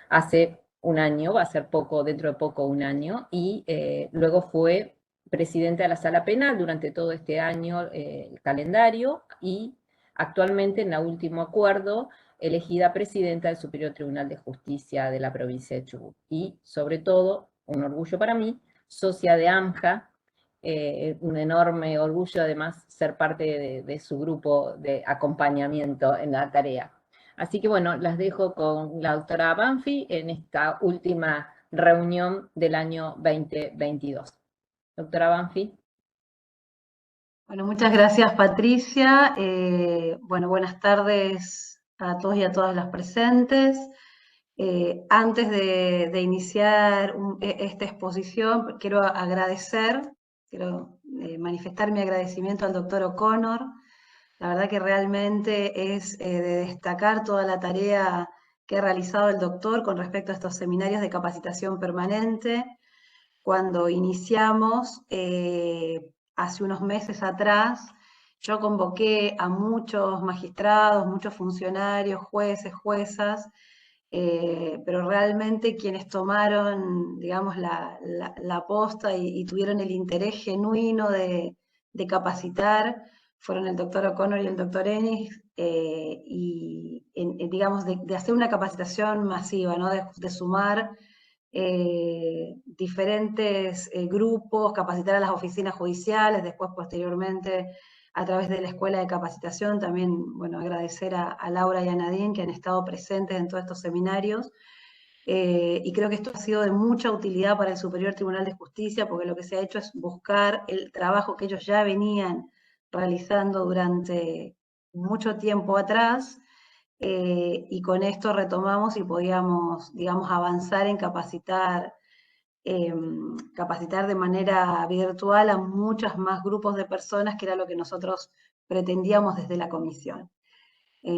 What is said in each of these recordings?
hace un año, va a ser poco, dentro de poco un año, y luego fue presidenta de la Sala Penal durante todo este año, el calendario, y actualmente en el último acuerdo elegida presidenta del Superior Tribunal de Justicia de la provincia de Chubut. Y sobre todo, un orgullo para mí, socia de AMJA, un enorme orgullo además ser parte de su grupo de acompañamiento en la tarea. Así que bueno, las dejo con la doctora Banfi en esta última reunión del año 2022. Doctora Banfi. Bueno, muchas gracias, Patricia. Bueno, buenas tardes a todos y a todas las presentes. Antes de iniciar esta exposición, quiero manifestar mi agradecimiento al doctor O'Connor. La verdad que realmente es de destacar toda la tarea que ha realizado el doctor con respecto a estos seminarios de capacitación permanente. Cuando iniciamos, hace unos meses atrás, yo convoqué a muchos magistrados, muchos funcionarios, jueces, juezas, pero realmente quienes tomaron, digamos, la posta y tuvieron el interés genuino de capacitar fueron el doctor O'Connor y el doctor Ennis, digamos, de hacer una capacitación masiva, ¿no? De sumar diferentes grupos, capacitar a las oficinas judiciales, después posteriormente a través de la Escuela de Capacitación, también, bueno, agradecer a Laura y a Nadine que han estado presentes en todos estos seminarios, y creo que esto ha sido de mucha utilidad para el Superior Tribunal de Justicia, porque lo que se ha hecho es buscar el trabajo que ellos ya venían realizando durante mucho tiempo atrás, y con esto retomamos y podíamos, digamos, avanzar en capacitar de manera virtual a muchos más grupos de personas, que era lo que nosotros pretendíamos desde la comisión.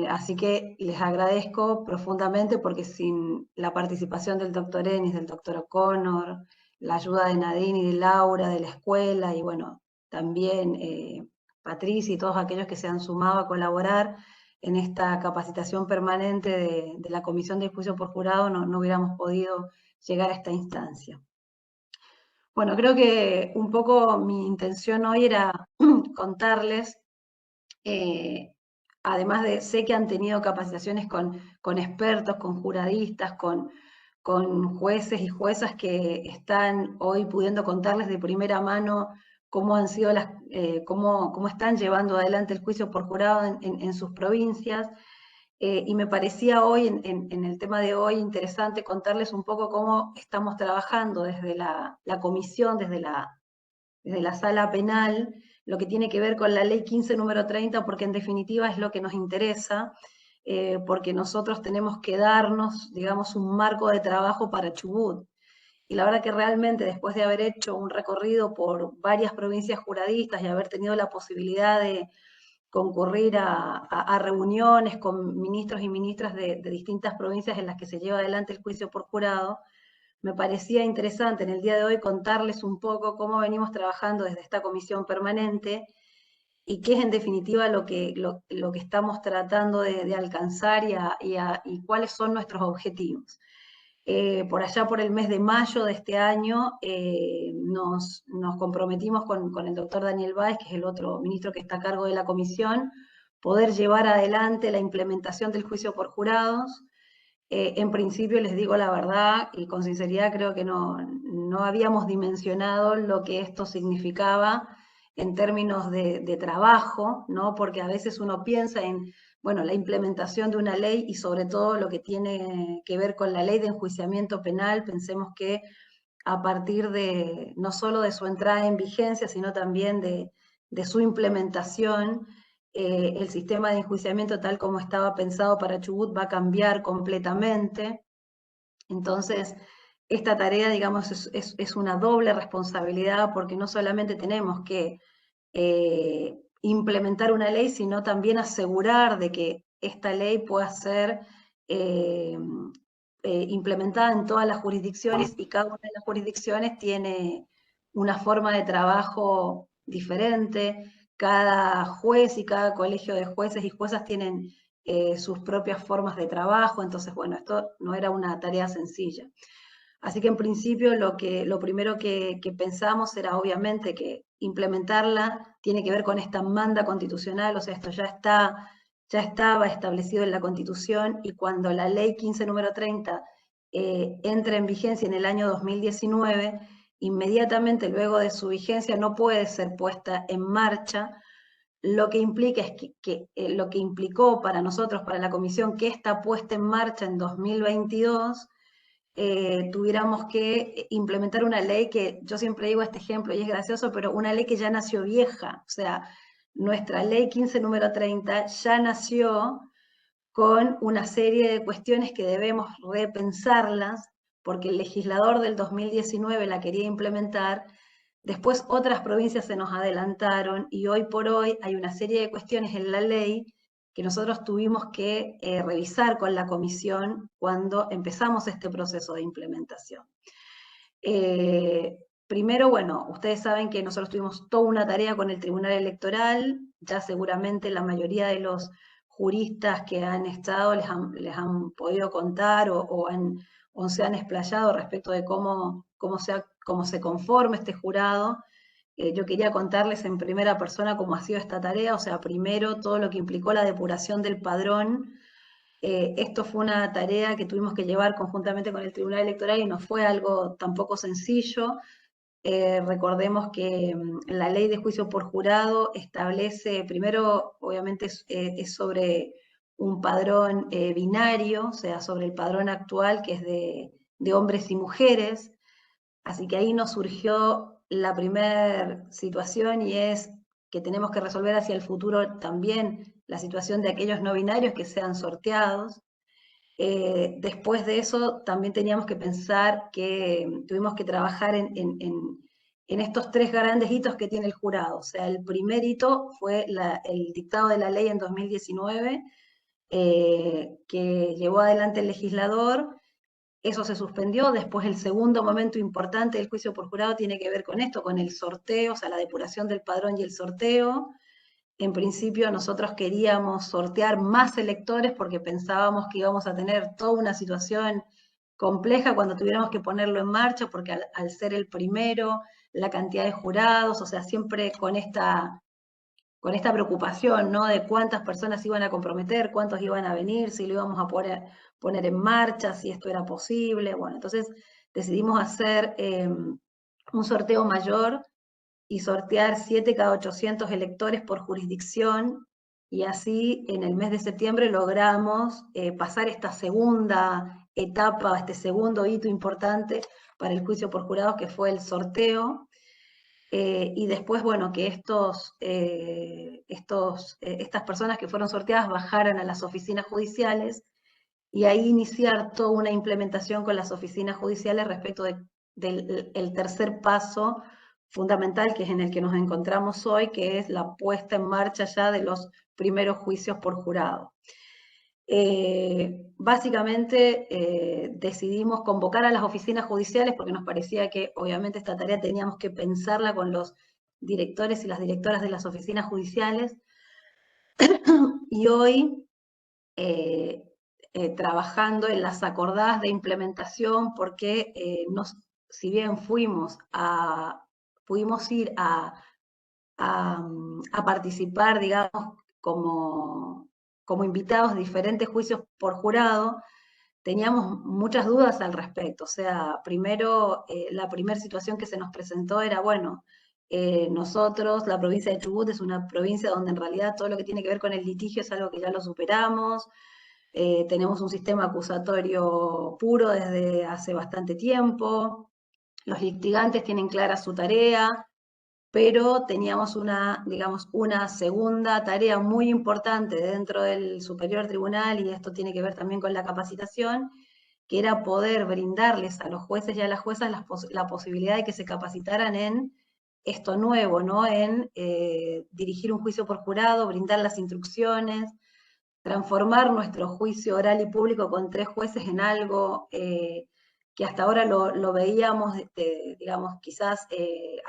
Así que les agradezco profundamente, porque sin la participación del doctor Ennis, del doctor O'Connor, la ayuda de Nadine y de Laura, de la escuela, y bueno, también Patricia y todos aquellos que se han sumado a colaborar en esta capacitación permanente de la Comisión de Juicio por Jurado, no hubiéramos podido llegar a esta instancia. Bueno, creo que un poco mi intención hoy era contarles, además de, sé que han tenido capacitaciones con expertos, con juradistas, con jueces y juezas que están hoy pudiendo contarles de primera mano cómo han sido cómo están llevando adelante el juicio por jurado en sus provincias. Y me parecía hoy, en el tema de hoy, interesante contarles un poco cómo estamos trabajando desde la comisión, desde la sala penal, lo que tiene que ver con la ley 15 número 30, porque en definitiva es lo que nos interesa, porque nosotros tenemos que darnos, digamos, un marco de trabajo para Chubut. Y la verdad que realmente, después de haber hecho un recorrido por varias provincias juradistas y haber tenido la posibilidad de concurrir a reuniones con ministros y ministras de distintas provincias en las que se lleva adelante el juicio por jurado, me parecía interesante en el día de hoy contarles un poco cómo venimos trabajando desde esta comisión permanente y qué es en definitiva lo que estamos tratando de alcanzar y cuáles son nuestros objetivos. Por allá por el mes de mayo de este año nos comprometimos con el doctor Daniel Báez, que es el otro ministro que está a cargo de la comisión, poder llevar adelante la implementación del juicio por jurados. En principio, les digo la verdad y con sinceridad, creo que no habíamos dimensionado lo que esto significaba en términos de trabajo, ¿no? Porque a veces uno piensa en, bueno, la implementación de una ley y sobre todo lo que tiene que ver con la ley de enjuiciamiento penal. Pensemos que a partir de, no solo de su entrada en vigencia, sino también de su implementación, el sistema de enjuiciamiento tal como estaba pensado para Chubut va a cambiar completamente. Entonces, esta tarea, digamos, es una doble responsabilidad, porque no solamente tenemos que implementar una ley, sino también asegurar de que esta ley pueda ser implementada en todas las jurisdicciones, y cada una de las jurisdicciones tiene una forma de trabajo diferente. Cada juez y cada colegio de jueces y juezas tienen sus propias formas de trabajo, entonces, bueno, esto no era una tarea sencilla. Así que en principio lo primero que pensamos era obviamente que implementarla tiene que ver con esta manda constitucional, o sea, esto ya estaba establecido en la Constitución, y cuando la ley 15 número 30 entra en vigencia en el año 2019, inmediatamente luego de su vigencia no puede ser puesta en marcha, lo que implica es lo que implicó para nosotros, para la comisión, que está puesta en marcha en 2022, tuviéramos que implementar una ley que, yo siempre digo este ejemplo y es gracioso, pero una ley que ya nació vieja. O sea, nuestra ley 15 número 30 ya nació con una serie de cuestiones que debemos repensarlas, porque el legislador del 2019 la quería implementar, después otras provincias se nos adelantaron, y hoy por hoy hay una serie de cuestiones en la ley que nosotros tuvimos que revisar con la comisión cuando empezamos este proceso de implementación. Primero, bueno, ustedes saben que nosotros tuvimos toda una tarea con el Tribunal Electoral, ya seguramente la mayoría de los juristas que han estado les han podido contar o se han explayado respecto de cómo se conforma este jurado. Yo quería contarles en primera persona cómo ha sido esta tarea, o sea, primero todo lo que implicó la depuración del padrón. Esto fue una tarea que tuvimos que llevar conjuntamente con el Tribunal Electoral y no fue algo tampoco sencillo. Recordemos que la ley de juicio por jurado establece, primero, obviamente es sobre un padrón binario, o sea, sobre el padrón actual que es de hombres y mujeres. Así que ahí nos surgió la primera situación, y es que tenemos que resolver hacia el futuro también la situación de aquellos no binarios que sean sorteados. Después de eso también teníamos que pensar que tuvimos que trabajar en estos tres grandes hitos que tiene el jurado. O sea, el primer hito fue el dictado de la ley en 2019, que llevó adelante el legislador. Eso se suspendió. Después, el segundo momento importante del juicio por jurado tiene que ver con esto, con el sorteo, o sea, la depuración del padrón y el sorteo. En principio nosotros queríamos sortear más electores porque pensábamos que íbamos a tener toda una situación compleja cuando tuviéramos que ponerlo en marcha, porque al ser el primero, la cantidad de jurados, o sea, siempre con esta preocupación, ¿no? De cuántas personas iban a comprometer, cuántos iban a venir, si lo íbamos a poner en marcha, si esto era posible. Bueno, entonces decidimos hacer un sorteo mayor y sortear 7 cada 800 electores por jurisdicción, y así en el mes de septiembre logramos pasar esta segunda etapa, este segundo hito importante para el juicio por jurados, que fue el sorteo. Y después, bueno, que estas personas que fueron sorteadas bajaran a las oficinas judiciales, y ahí iniciar toda una implementación con las oficinas judiciales respecto del tercer paso fundamental, que es en el que nos encontramos hoy, que es la puesta en marcha ya de los primeros juicios por jurado. Básicamente decidimos convocar a las oficinas judiciales porque nos parecía que obviamente esta tarea teníamos que pensarla con los directores y las directoras de las oficinas judiciales, y hoy trabajando en las acordadas de implementación, porque si bien pudimos ir a participar, digamos, como invitados de diferentes juicios por jurado, teníamos muchas dudas al respecto. O sea, primero, la primera situación que se nos presentó era, bueno, nosotros, la provincia de Chubut es una provincia donde en realidad todo lo que tiene que ver con el litigio es algo que ya lo superamos. Tenemos un sistema acusatorio puro desde hace bastante tiempo, los litigantes tienen clara su tarea, pero teníamos digamos, una segunda tarea muy importante dentro del Superior Tribunal, y esto tiene que ver también con la capacitación, que era poder brindarles a los jueces y a las juezas la posibilidad de que se capacitaran en esto nuevo, ¿no? En dirigir un juicio por jurado, brindar las instrucciones, transformar nuestro juicio oral y público con 3 jueces en algo que hasta ahora lo veíamos, digamos, quizás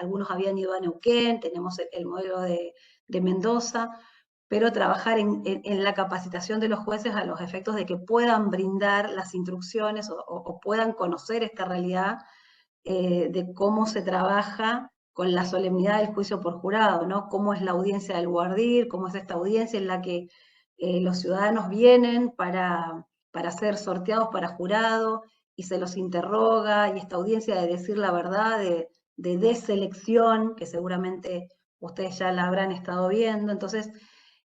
algunos habían ido a Neuquén, tenemos el modelo de Mendoza, pero trabajar en la capacitación de los jueces a los efectos de que puedan brindar las instrucciones o puedan conocer esta realidad de cómo se trabaja con la solemnidad del juicio por jurado, ¿no? Cómo es la audiencia del guardir, cómo es esta audiencia en la que los ciudadanos vienen para ser sorteados para jurado y se los interroga, y esta audiencia de decir la verdad, de deselección, que seguramente ustedes ya la habrán estado viendo. Entonces,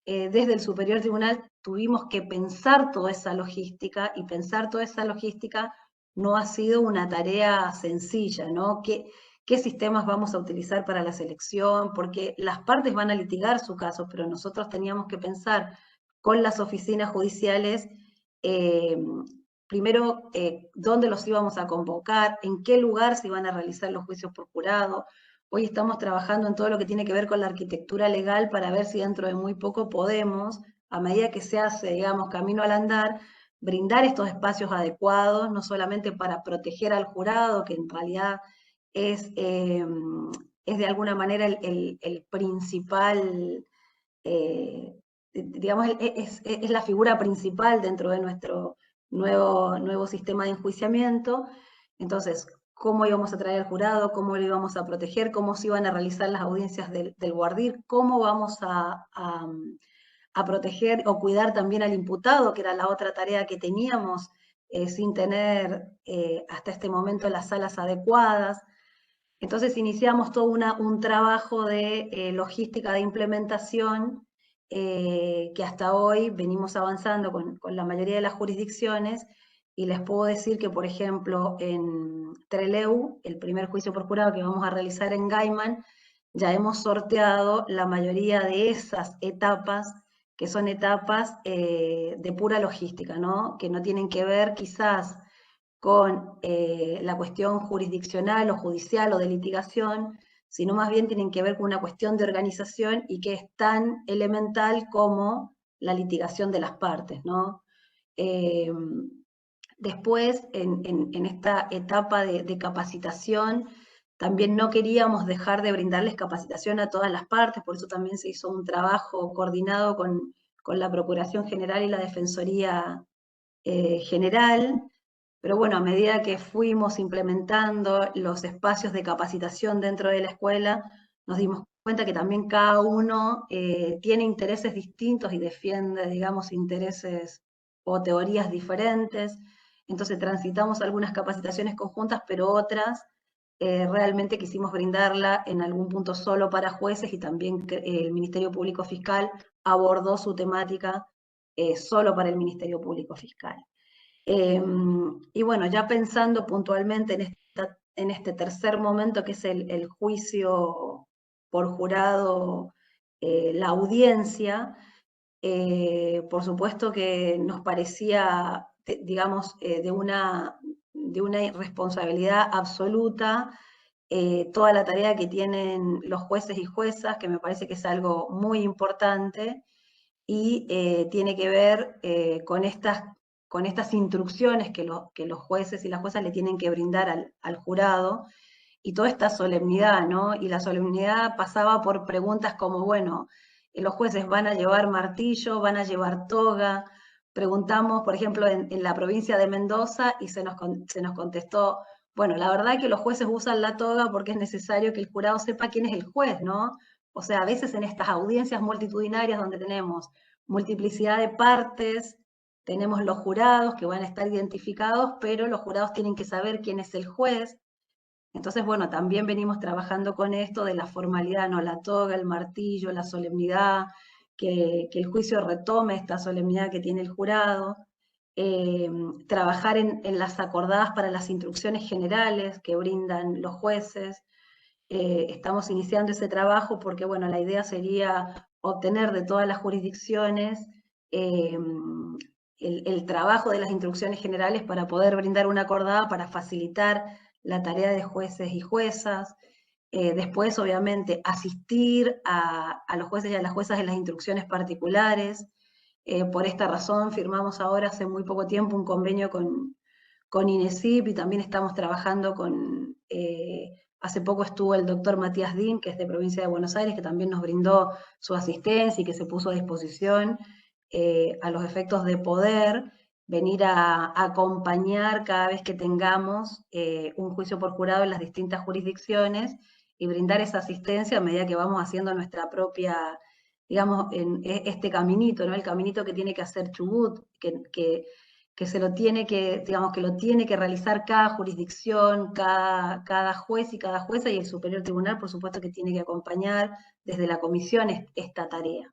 desde el Superior Tribunal tuvimos que pensar toda esa logística, y pensar toda esa logística no ha sido una tarea sencilla, ¿no? ¿Qué sistemas vamos a utilizar para la selección? Porque las partes van a litigar su caso, pero nosotros teníamos que pensar con las oficinas judiciales, primero, dónde los íbamos a convocar, en qué lugar se iban a realizar los juicios por jurado. Hoy estamos trabajando en todo lo que tiene que ver con la arquitectura legal para ver si dentro de muy poco podemos, a medida que se hace, digamos, camino al andar, brindar estos espacios adecuados, no solamente para proteger al jurado, que en realidad es de alguna manera el principal, digamos, es la figura principal dentro de nuestro nuevo sistema de enjuiciamiento. Entonces, cómo íbamos a traer al jurado, cómo lo íbamos a proteger, cómo se iban a realizar las audiencias del guardir, cómo vamos a proteger o cuidar también al imputado, que era la otra tarea que teníamos, sin tener hasta este momento las salas adecuadas. Entonces iniciamos todo un trabajo de logística de implementación, que hasta hoy venimos avanzando con la mayoría de las jurisdicciones, y les puedo decir que, por ejemplo, en Trelew, el primer juicio por jurado que vamos a realizar en Gaiman, ya hemos sorteado la mayoría de esas etapas, que son etapas de pura logística, ¿no? Que no tienen que ver quizás con la cuestión jurisdiccional o judicial o de litigación, sino más bien tienen que ver con una cuestión de organización, y que es tan elemental como la litigación de las partes, ¿no? Después, en esta etapa de capacitación, también no queríamos dejar de brindarles capacitación a todas las partes, por eso también se hizo un trabajo coordinado con la Procuración General y la Defensoría General. Pero bueno, a medida que fuimos implementando los espacios de capacitación dentro de la escuela, nos dimos cuenta que también cada uno tiene intereses distintos y defiende, digamos, intereses o teorías diferentes. Entonces transitamos algunas capacitaciones conjuntas, pero otras realmente quisimos brindarla en algún punto solo para jueces, y también el Ministerio Público Fiscal abordó su temática solo para el Ministerio Público Fiscal. Y bueno, ya pensando puntualmente en este tercer momento, que es el juicio por jurado, la audiencia, por supuesto que nos parecía, digamos, de una irresponsabilidad absoluta toda la tarea que tienen los jueces y juezas, que me parece que es algo muy importante, y tiene que ver con estas instrucciones que los jueces y las juezas le tienen que brindar al jurado, y toda esta solemnidad, ¿no? Y la solemnidad pasaba por preguntas como, bueno, los jueces van a llevar martillo, van a llevar toga. Preguntamos, por ejemplo, en la provincia de Mendoza, y se nos contestó, bueno, la verdad es que los jueces usan la toga porque es necesario que el jurado sepa quién es el juez, ¿no? O sea, a veces en estas audiencias multitudinarias donde tenemos multiplicidad de partes, tenemos los jurados que van a estar identificados, pero los jurados tienen que saber quién es el juez. Entonces, bueno, también venimos trabajando con esto de la formalidad, ¿no? La toga, el martillo, la solemnidad, que el juicio retome esta solemnidad que tiene el jurado. Trabajar en las acordadas para las instrucciones generales que brindan los jueces. Estamos iniciando ese trabajo porque, bueno, la idea sería obtener de todas las jurisdicciones el trabajo de las instrucciones generales para poder brindar una acordada para facilitar la tarea de jueces y juezas. Después, obviamente, asistir a los jueces y a las juezas en las instrucciones particulares. Por esta razón firmamos ahora hace muy poco tiempo un convenio con INESIP, y también estamos trabajando con Hace poco estuvo el doctor Matías Din, que es de provincia de Buenos Aires, que también nos brindó su asistencia y que se puso a disposición a los efectos de poder venir a acompañar cada vez que tengamos un juicio por jurado en las distintas jurisdicciones y brindar esa asistencia a medida que vamos haciendo nuestra propia, digamos, en este caminito, ¿no? El caminito que tiene que hacer Chubut, que se lo tiene que, digamos, que lo tiene que realizar cada jurisdicción, cada juez y cada jueza, y el Superior Tribunal, por supuesto, que tiene que acompañar desde la comisión esta tarea.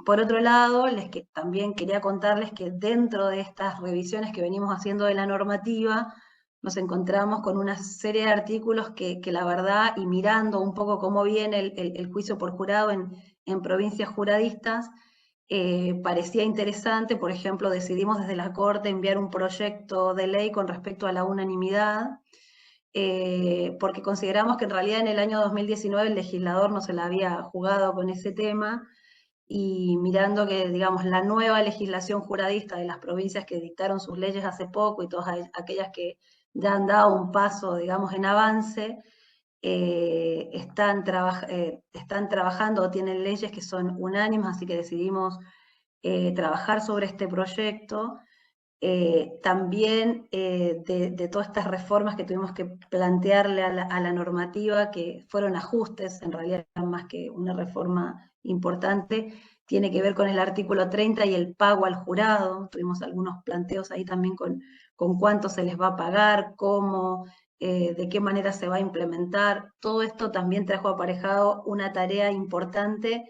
Por otro lado, también quería contarles que dentro de estas revisiones que venimos haciendo de la normativa, nos encontramos con una serie de artículos que la verdad, y mirando un poco cómo viene el juicio por jurado en provincias juradistas, parecía interesante. Por ejemplo, decidimos desde la Corte enviar un proyecto de ley con respecto a la unanimidad, porque consideramos que en realidad en el año 2019 el legislador no se la había jugado con ese tema, y mirando que, digamos, la nueva legislación juradista de las provincias que dictaron sus leyes hace poco y todas aquellas que ya han dado un paso, digamos, en avance, están trabajando o tienen leyes que son unánimes, así que decidimos trabajar sobre este proyecto. También de todas estas reformas que tuvimos que plantearle a la normativa, que fueron ajustes, en realidad más que una reforma importante, tiene que ver con el artículo 30 y el pago al jurado. Tuvimos algunos planteos ahí también con cuánto se les va a pagar, cómo, de qué manera se va a implementar. Todo esto también trajo aparejado una tarea importante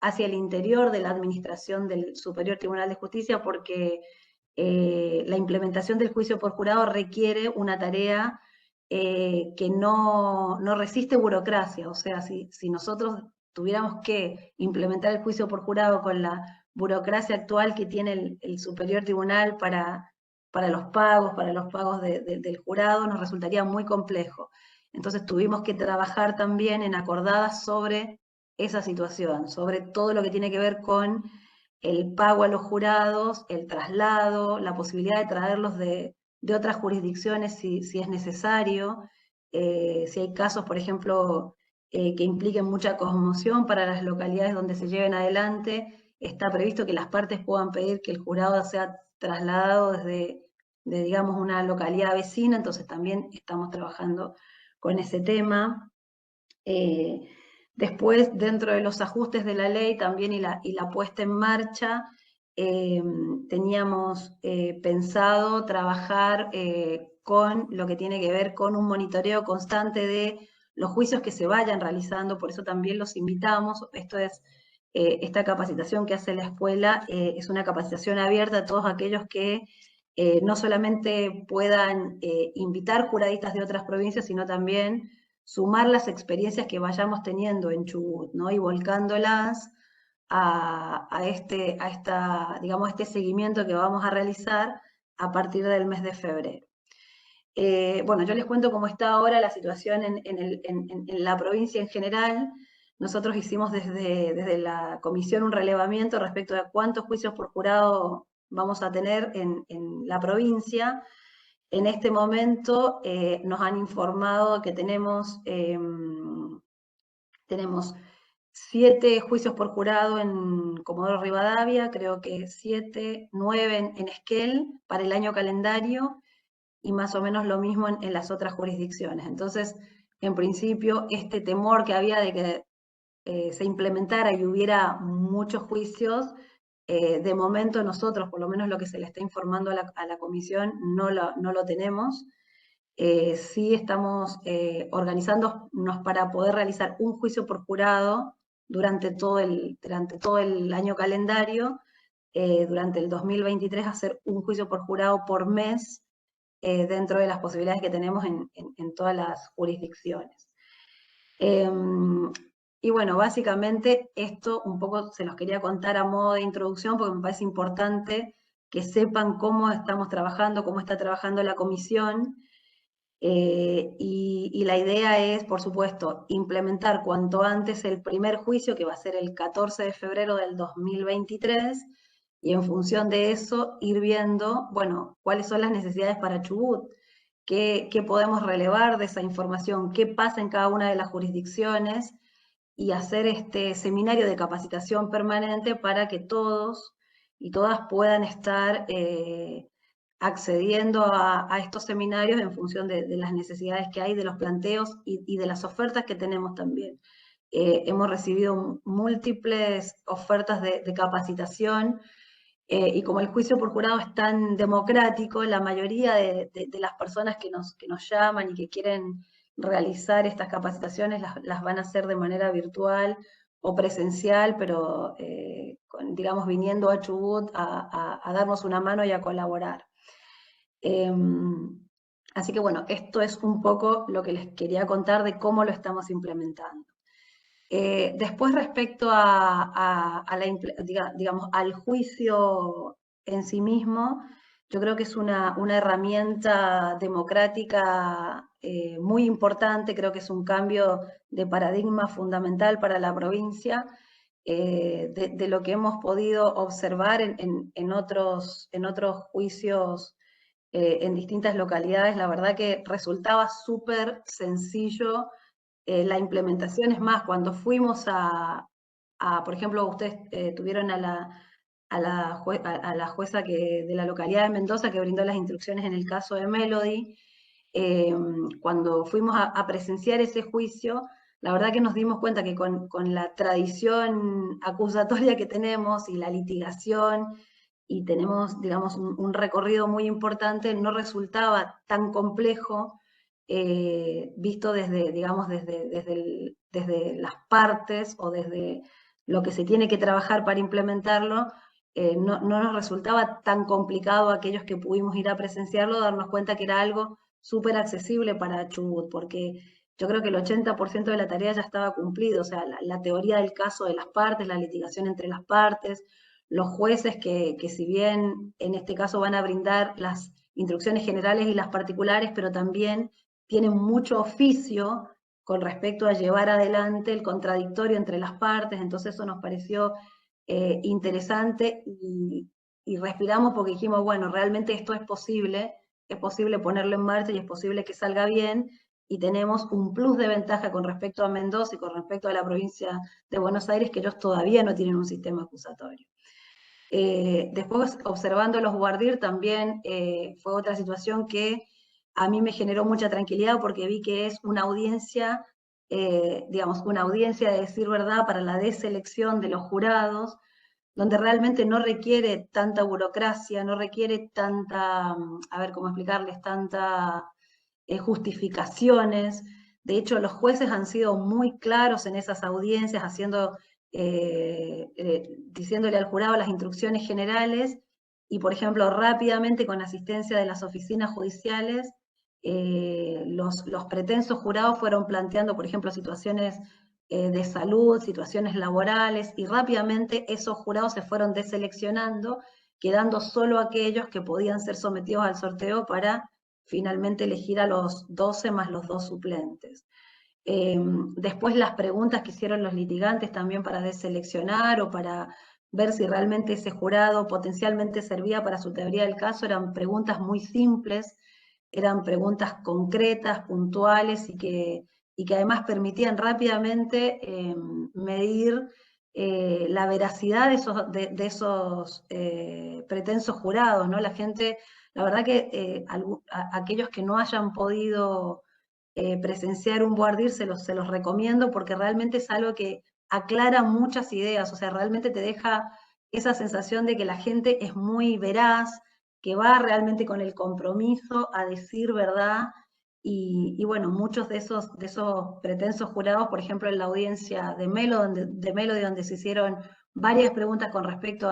hacia el interior de la administración del Superior Tribunal de Justicia, porque la implementación del juicio por jurado requiere una tarea que no resiste burocracia. O sea, si nosotros tuviéramos que implementar el juicio por jurado con la burocracia actual que tiene el Superior Tribunal para los pagos del jurado, nos resultaría muy complejo. Entonces tuvimos que trabajar también en acordadas sobre esa situación, sobre todo lo que tiene que ver con el pago a los jurados, el traslado, la posibilidad de traerlos de otras jurisdicciones si es necesario, si hay casos, por ejemplo, que impliquen mucha conmoción para las localidades donde se lleven adelante, está previsto que las partes puedan pedir que el jurado sea trasladado desde digamos, una localidad vecina, entonces también estamos trabajando con ese tema. Después, dentro de los ajustes de la ley también y la puesta en marcha, teníamos pensado trabajar con lo que tiene que ver con un monitoreo constante de los juicios que se vayan realizando, por eso también los invitamos. Esto es, esta capacitación que hace la escuela es una capacitación abierta a todos aquellos que no solamente puedan invitar juradistas de otras provincias, sino también sumar las experiencias que vayamos teniendo en Chubut, ¿no? Y volcándolas digamos, este seguimiento que vamos a realizar a partir del mes de febrero. Bueno, yo les cuento cómo está ahora la situación en la provincia en general. Nosotros hicimos desde la comisión un relevamiento respecto de cuántos juicios por jurado vamos a tener en la provincia. En este momento nos han informado que tenemos 7 juicios por jurado en Comodoro Rivadavia, creo que 7, 9 en Esquel para el año calendario, y más o menos lo mismo en las otras jurisdicciones. Entonces, en principio, este temor que había de que se implementara y hubiera muchos juicios, de momento nosotros, por lo menos lo que se le está informando a la comisión, no lo tenemos. Sí estamos organizándonos para poder realizar un juicio por jurado durante todo el año calendario, durante el 2023 hacer un juicio por jurado por mes, dentro de las posibilidades que tenemos en todas las jurisdicciones. Y bueno, básicamente esto un poco se los quería contar a modo de introducción, porque me parece importante que sepan cómo estamos trabajando, cómo está trabajando la comisión, y la idea es, por supuesto, implementar cuanto antes el primer juicio, que va a ser el 14 de febrero del 2023, y en función de eso ir viendo, bueno, cuáles son las necesidades para Chubut, qué podemos relevar de esa información, qué pasa en cada una de las jurisdicciones, y hacer este seminario de capacitación permanente para que todos y todas puedan estar accediendo a estos seminarios en función de las necesidades que hay, de los planteos y de las ofertas que tenemos también. Hemos recibido múltiples ofertas de capacitación, y como el juicio por jurado es tan democrático, la mayoría de las personas que nos llaman y que quieren realizar estas capacitaciones las van a hacer de manera virtual o presencial, pero digamos viniendo a Chubut a darnos una mano y a colaborar. Así que bueno, esto es un poco lo que les quería contar de cómo lo estamos implementando. Después, respecto digamos, al juicio en sí mismo, yo creo que es una herramienta democrática muy importante, creo que es un cambio de paradigma fundamental para la provincia, de lo que hemos podido observar en otros juicios en distintas localidades. La verdad que resultaba súper sencillo la implementación. Es más, cuando fuimos por ejemplo, ustedes tuvieron a la jueza de la localidad de Mendoza que brindó las instrucciones en el caso de Melody, cuando fuimos a presenciar ese juicio, la verdad que nos dimos cuenta que con la tradición acusatoria que tenemos y la litigación, y tenemos, digamos, un recorrido muy importante, no resultaba tan complejo visto desde, digamos, desde las partes o desde lo que se tiene que trabajar para implementarlo. No nos resultaba tan complicado a aquellos que pudimos ir a presenciarlo, darnos cuenta que era algo súper accesible para Chubut, porque yo creo que el 80% de la tarea ya estaba cumplido, o sea, la teoría del caso de las partes, la litigación entre las partes, los jueces que si bien en este caso van a brindar las instrucciones generales y las particulares, pero también tienen mucho oficio con respecto a llevar adelante el contradictorio entre las partes, entonces eso nos pareció interesante y respiramos porque dijimos, bueno, realmente esto es posible ponerlo en marcha y es posible que salga bien, y tenemos un plus de ventaja con respecto a Mendoza y con respecto a la provincia de Buenos Aires, que ellos todavía no tienen un sistema acusatorio. Después, observando los Guardir también fue otra situación que a mí me generó mucha tranquilidad porque vi que es una audiencia, digamos, una audiencia de decir verdad para la deselección de los jurados, donde realmente no requiere tanta burocracia, no requiere tanta, a ver cómo explicarles, tanta justificaciones. De hecho, los jueces han sido muy claros en esas audiencias, diciéndole al jurado las instrucciones generales, y por ejemplo, rápidamente con asistencia de las oficinas judiciales, los pretensos jurados fueron planteando, por ejemplo, situaciones de salud, situaciones laborales, y rápidamente esos jurados se fueron deseleccionando, quedando solo aquellos que podían ser sometidos al sorteo para finalmente elegir a los 12 más los 2 suplentes. Después las preguntas que hicieron los litigantes también para deseleccionar o para ver si realmente ese jurado potencialmente servía para su teoría del caso, eran preguntas muy simples, eran preguntas concretas, puntuales, y que además permitían rápidamente medir la veracidad de esos pretensos jurados, ¿no? La gente, la verdad que aquellos que no hayan podido presenciar un Boardir se los recomiendo porque realmente es algo que aclara muchas ideas, o sea, realmente te deja esa sensación de que la gente es muy veraz, que va realmente con el compromiso a decir verdad, y bueno, muchos de esos pretensos jurados, por ejemplo, en la audiencia de Melody, donde se hicieron varias preguntas con respecto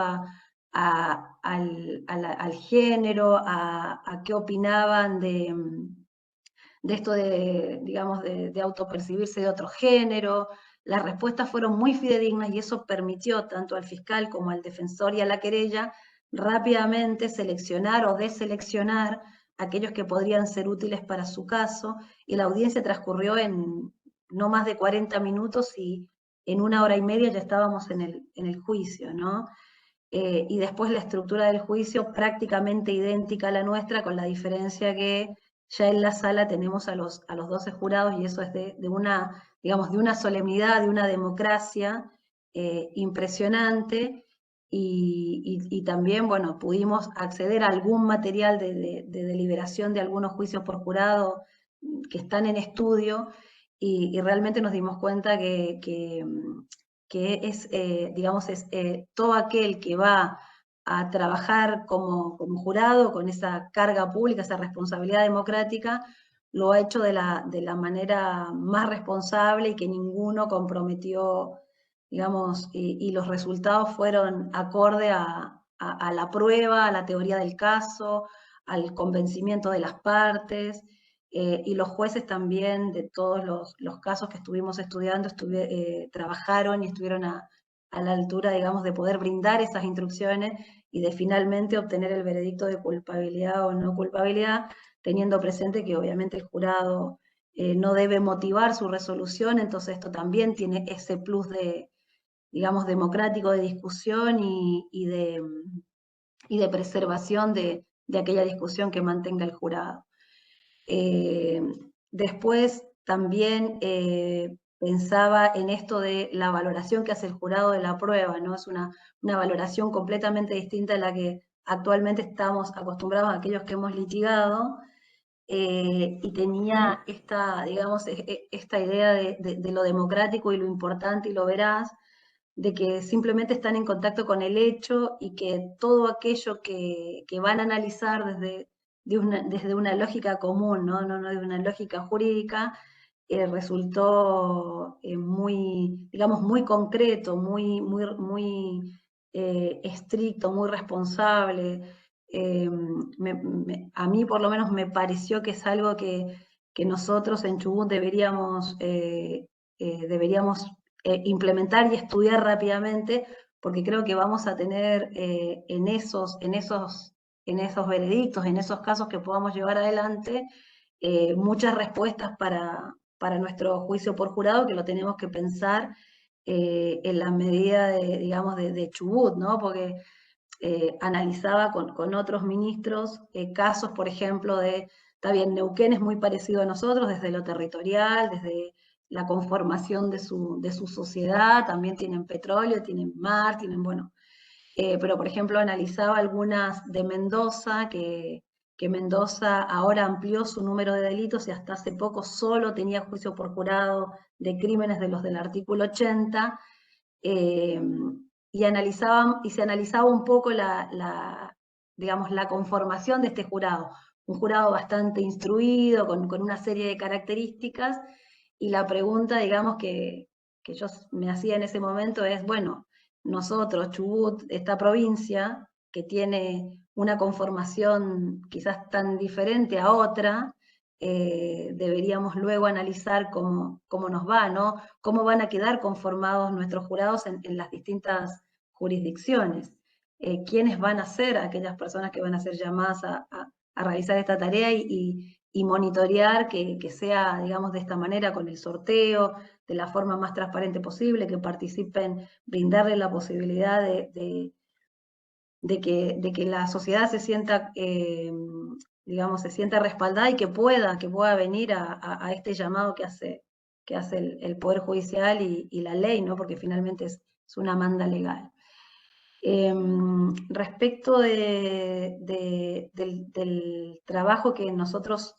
al género, a qué opinaban de esto de, digamos, de autopercibirse de otro género. Las respuestas fueron muy fidedignas y eso permitió tanto al fiscal como al defensor y a la querella rápidamente seleccionar o deseleccionar aquellos que podrían ser útiles para su caso, y la audiencia transcurrió en no más de 40 minutos y en 1 hora y media ya estábamos en el juicio, ¿no? Y después la estructura del juicio prácticamente idéntica a la nuestra, con la diferencia que ya en la sala tenemos a los 12 jurados y eso es de una, digamos, de una solemnidad, de una democracia impresionante. Y también, bueno, pudimos acceder a algún material de deliberación de algunos juicios por jurado que están en estudio y realmente nos dimos cuenta que es, digamos, es todo aquel que va a trabajar como jurado con esa carga pública, esa responsabilidad democrática, lo ha hecho de la manera más responsable y que ninguno comprometió, digamos, y los resultados fueron acorde a la prueba, a la teoría del caso, al convencimiento de las partes. Y los jueces también de todos los casos que estuvimos estudiando trabajaron y estuvieron a la altura, digamos, de poder brindar esas instrucciones y de finalmente obtener el veredicto de culpabilidad o no culpabilidad, teniendo presente que obviamente el jurado no debe motivar su resolución, entonces esto también tiene ese plus de, digamos, democrático de discusión y de preservación de aquella discusión que mantenga el jurado. Después también pensaba en esto de la valoración que hace el jurado de la prueba, ¿no? Es una valoración completamente distinta a la que actualmente estamos acostumbrados a aquellos que hemos litigado, y tenía esta, digamos, esta idea de lo democrático y lo importante y lo veraz, de que simplemente están en contacto con el hecho y que todo aquello que van a analizar desde una lógica común, no de una lógica jurídica, resultó muy, digamos, muy concreto, muy estricto, muy responsable. A mí por lo menos me pareció que es algo que nosotros en Chubut deberíamos implementar y estudiar rápidamente, porque creo que vamos a tener en esos veredictos, en esos casos que podamos llevar adelante, muchas respuestas para nuestro juicio por jurado, que lo tenemos que pensar en la medida de, digamos, de Chubut, ¿no? Porque analizaba con otros ministros casos, por ejemplo, está bien, Neuquén es muy parecido a nosotros desde lo territorial, desde la conformación de su sociedad, también tienen petróleo, tienen mar, tienen, bueno, pero por ejemplo analizaba algunas de Mendoza, que Mendoza ahora amplió su número de delitos y hasta hace poco solo tenía juicio por jurado de crímenes de los del artículo 80, y se analizaba un poco digamos, la conformación de este jurado, un jurado bastante instruido, con una serie de características, y la pregunta, digamos, que yo me hacía en ese momento es, bueno, nosotros, Chubut, esta provincia, que tiene una conformación quizás tan diferente a otra, deberíamos luego analizar cómo nos va, ¿no? Cómo van a quedar conformados nuestros jurados en las distintas jurisdicciones. ¿Quiénes van a ser aquellas personas que van a ser llamadas a realizar esta tarea y monitorear que sea, digamos, de esta manera, con el sorteo, de la forma más transparente posible, que participen, brindarle la posibilidad de que la sociedad se sienta, digamos, se sienta respaldada y que pueda venir a este llamado que hace el Poder Judicial y la ley, ¿no? Porque finalmente es una manda legal. Respecto del trabajo que nosotros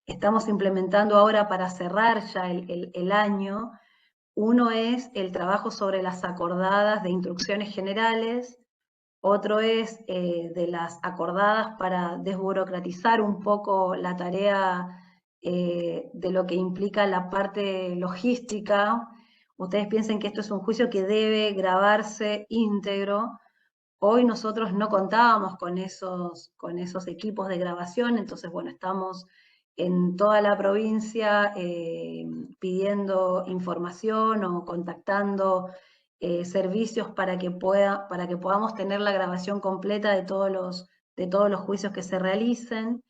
estamos implementando ahora para cerrar ya el año, uno es el trabajo sobre las acordadas de instrucciones generales, otro es de las acordadas para desburocratizar un poco la tarea de lo que implica la parte logística. Ustedes piensen que esto es un juicio que debe grabarse íntegro. Hoy nosotros no contábamos con esos equipos de grabación, entonces, bueno, estamos en toda la provincia pidiendo información o contactando servicios para que podamos tener la grabación completa de todos los juicios que se realicen.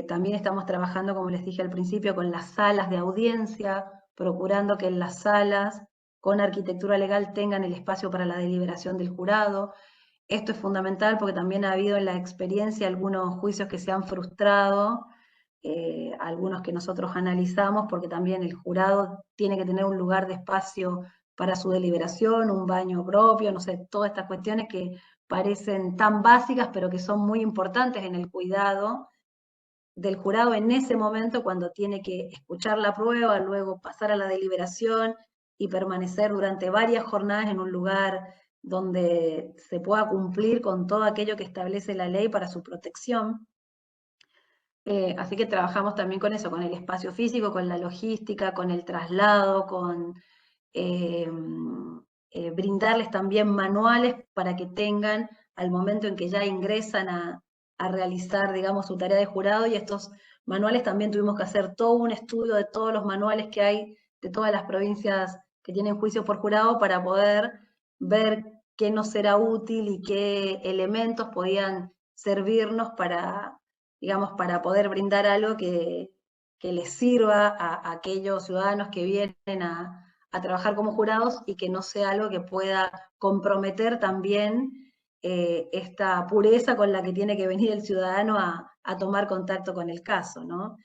También estamos trabajando, como les dije al principio, con las salas de audiencia, procurando que en las salas con arquitectura legal tengan el espacio para la deliberación del jurado. Esto es fundamental porque también ha habido en la experiencia algunos juicios que se han frustrado, algunos que nosotros analizamos, porque también el jurado tiene que tener un lugar de espacio para su deliberación, un baño propio, no sé, todas estas cuestiones que parecen tan básicas, pero que son muy importantes en el cuidado del jurado en ese momento cuando tiene que escuchar la prueba, luego pasar a la deliberación y permanecer durante varias jornadas en un lugar donde se pueda cumplir con todo aquello que establece la ley para su protección. Así que trabajamos también con eso, con el espacio físico, con la logística, con el traslado, con eh, brindarles también manuales para que tengan al momento en que ya ingresan a realizar, digamos, su tarea de jurado, y estos manuales también tuvimos que hacer todo un estudio de todos los manuales que hay de todas las provincias que tienen juicio por jurado para poder ver qué nos será útil y qué elementos podían servirnos para, digamos, para poder brindar algo que les sirva a aquellos ciudadanos que vienen a trabajar como jurados y que no sea algo que pueda comprometer también esta pureza con la que tiene que venir el ciudadano a tomar contacto con el caso, ¿no?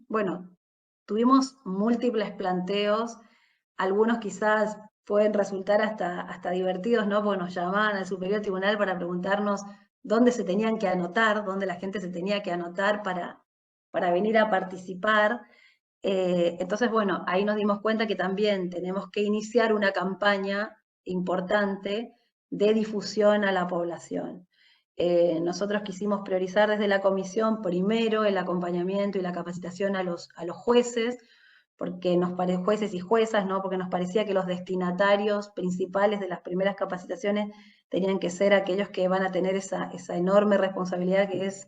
Bueno, tuvimos múltiples planteos, algunos quizás pueden resultar hasta divertidos, ¿no? Porque nos llamaban al Superior Tribunal para preguntarnos dónde se tenían que anotar, dónde la gente se tenía que anotar para venir a participar. Entonces, bueno, ahí nos dimos cuenta que también tenemos que iniciar una campaña importante de difusión a la población. Nosotros quisimos priorizar desde la comisión primero el acompañamiento y la capacitación a los jueces, porque jueces y juezas, ¿no? Porque nos parecía que los destinatarios principales de las primeras capacitaciones tenían que ser aquellos que van a tener esa enorme responsabilidad que es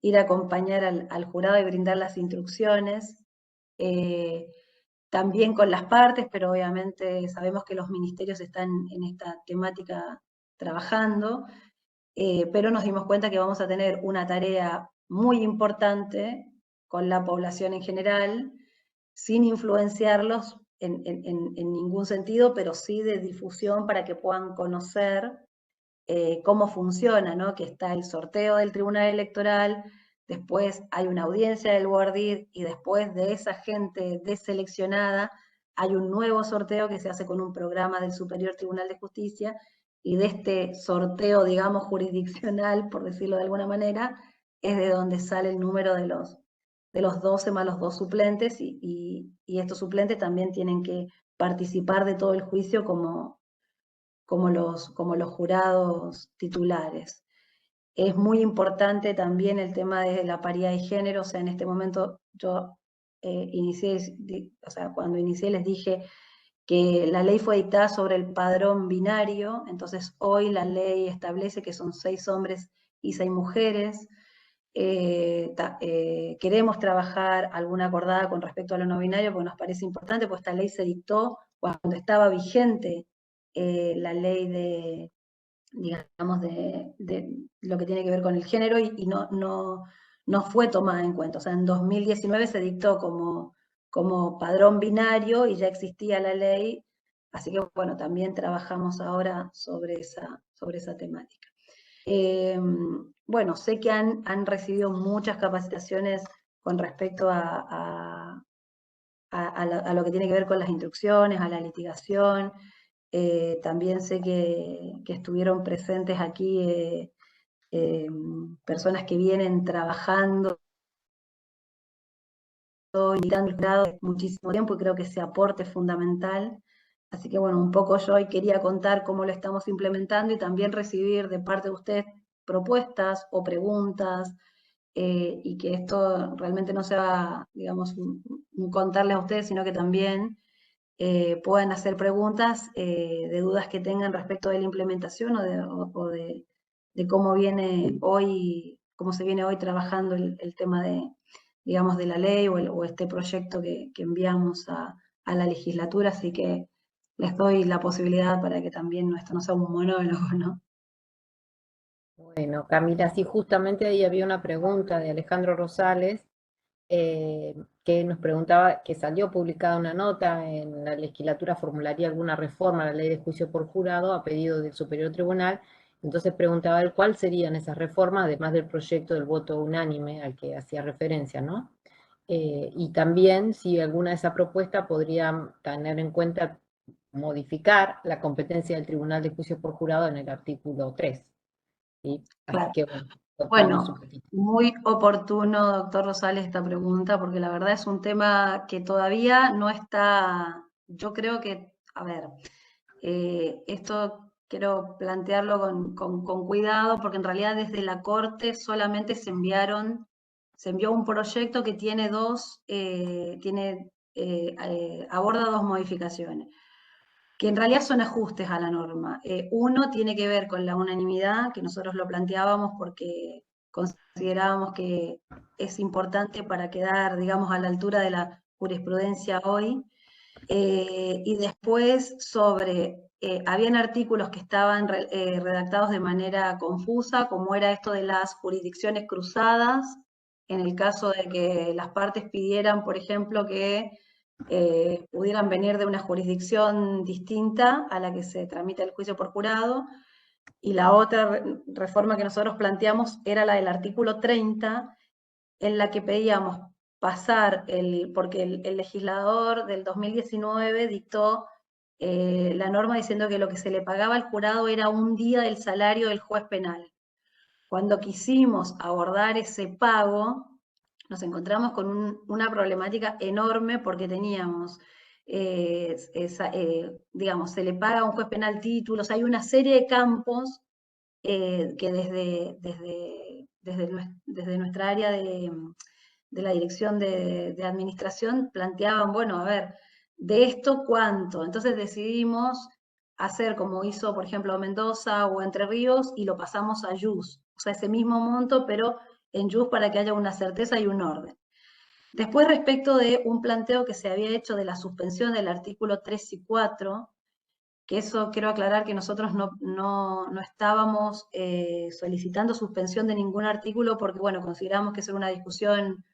ir a acompañar al jurado y brindar las instrucciones. También con las partes, pero obviamente sabemos que los ministerios están en esta temática trabajando, pero nos dimos cuenta que vamos a tener una tarea muy importante con la población en general, sin influenciarlos en ningún sentido, pero sí de difusión para que puedan conocer cómo funciona, ¿no? Que está el sorteo del Tribunal Electoral, después hay una audiencia del Guardir y después de esa gente deseleccionada hay un nuevo sorteo que se hace con un programa del Superior Tribunal de Justicia, y de este sorteo, digamos, jurisdiccional, por decirlo de alguna manera, es de donde sale el número de los 12 más los 2 suplentes, y estos suplentes también tienen que participar de todo el juicio como los jurados titulares. Es muy importante también el tema de la paridad de género, o sea, en este momento yo cuando inicié les dije que la ley fue dictada sobre el padrón binario, entonces hoy la ley establece que son 6 hombres y 6 mujeres. Queremos trabajar alguna acordada con respecto a lo no binario porque nos parece importante, pues esta ley se dictó cuando estaba vigente la ley de, digamos, de lo que tiene que ver con el género, y no fue tomada en cuenta. O sea, en 2019 se dictó como padrón binario y ya existía la ley, así que bueno, también trabajamos ahora sobre esa temática. Bueno, sé que han recibido muchas capacitaciones con respecto a lo que tiene que ver con las instrucciones, a la litigación. También sé que estuvieron presentes aquí personas que vienen trabajando y dando el grado de muchísimo tiempo, y creo que ese aporte es fundamental. Así que bueno, un poco yo hoy quería contar cómo lo estamos implementando y también recibir de parte de ustedes propuestas o preguntas, y que esto realmente no sea, digamos, un contarles a ustedes, sino que también puedan hacer preguntas de dudas que tengan respecto de la implementación de cómo viene hoy, cómo se viene hoy trabajando el tema de, digamos, de la ley o este proyecto que enviamos a la legislatura. Así que les doy la posibilidad para que también esto no sea un monólogo, ¿no? Bueno, Camila, sí, justamente ahí había una pregunta de Alejandro Rosales, que nos preguntaba, que salió publicada una nota en la legislatura, formularía alguna reforma a la ley de juicio por jurado a pedido del Superior Tribunal. Entonces preguntaba él cuáles serían esas reformas, además del proyecto del voto unánime al que hacía referencia, ¿no? Y también si alguna de esas propuestas podría tener en cuenta modificar la competencia del Tribunal de Juicio por Jurado en el artículo 3. ¿Sí? Así Claro. que bueno, contamos un Bueno, poquito. muy oportuno, doctor Rosales, esta pregunta, porque la verdad es un tema que todavía no está, yo creo que, a ver, esto quiero plantearlo con cuidado, porque en realidad desde la Corte solamente se envió un proyecto que tiene aborda dos modificaciones, que en realidad son ajustes a la norma. Uno tiene que ver con la unanimidad, que nosotros lo planteábamos porque considerábamos que es importante para quedar, digamos, a la altura de la jurisprudencia hoy. Y después habían artículos que estaban redactados de manera confusa, como era esto de las jurisdicciones cruzadas, en el caso de que las partes pidieran, por ejemplo, que pudieran venir de una jurisdicción distinta a la que se tramita el juicio por jurado. Y la otra reforma que nosotros planteamos era la del artículo 30, en la que pedíamos pasar, porque el legislador del 2019 dictó la norma diciendo que lo que se le pagaba al jurado era un día del salario del juez penal. Cuando quisimos abordar ese pago, nos encontramos con una problemática enorme porque teníamos, digamos, se le paga a un juez penal títulos, hay una serie de campos que desde nuestra área de la dirección de administración planteaban, bueno, a ver, de esto cuánto. Entonces decidimos hacer como hizo, por ejemplo, Mendoza o Entre Ríos y lo pasamos a JUS, o sea, ese mismo monto, pero en JUS para que haya una certeza y un orden. Después, respecto de un planteo que se había hecho de la suspensión del artículo 3 y 4, que eso quiero aclarar que nosotros no estábamos solicitando suspensión de ningún artículo porque, bueno, consideramos que es una discusión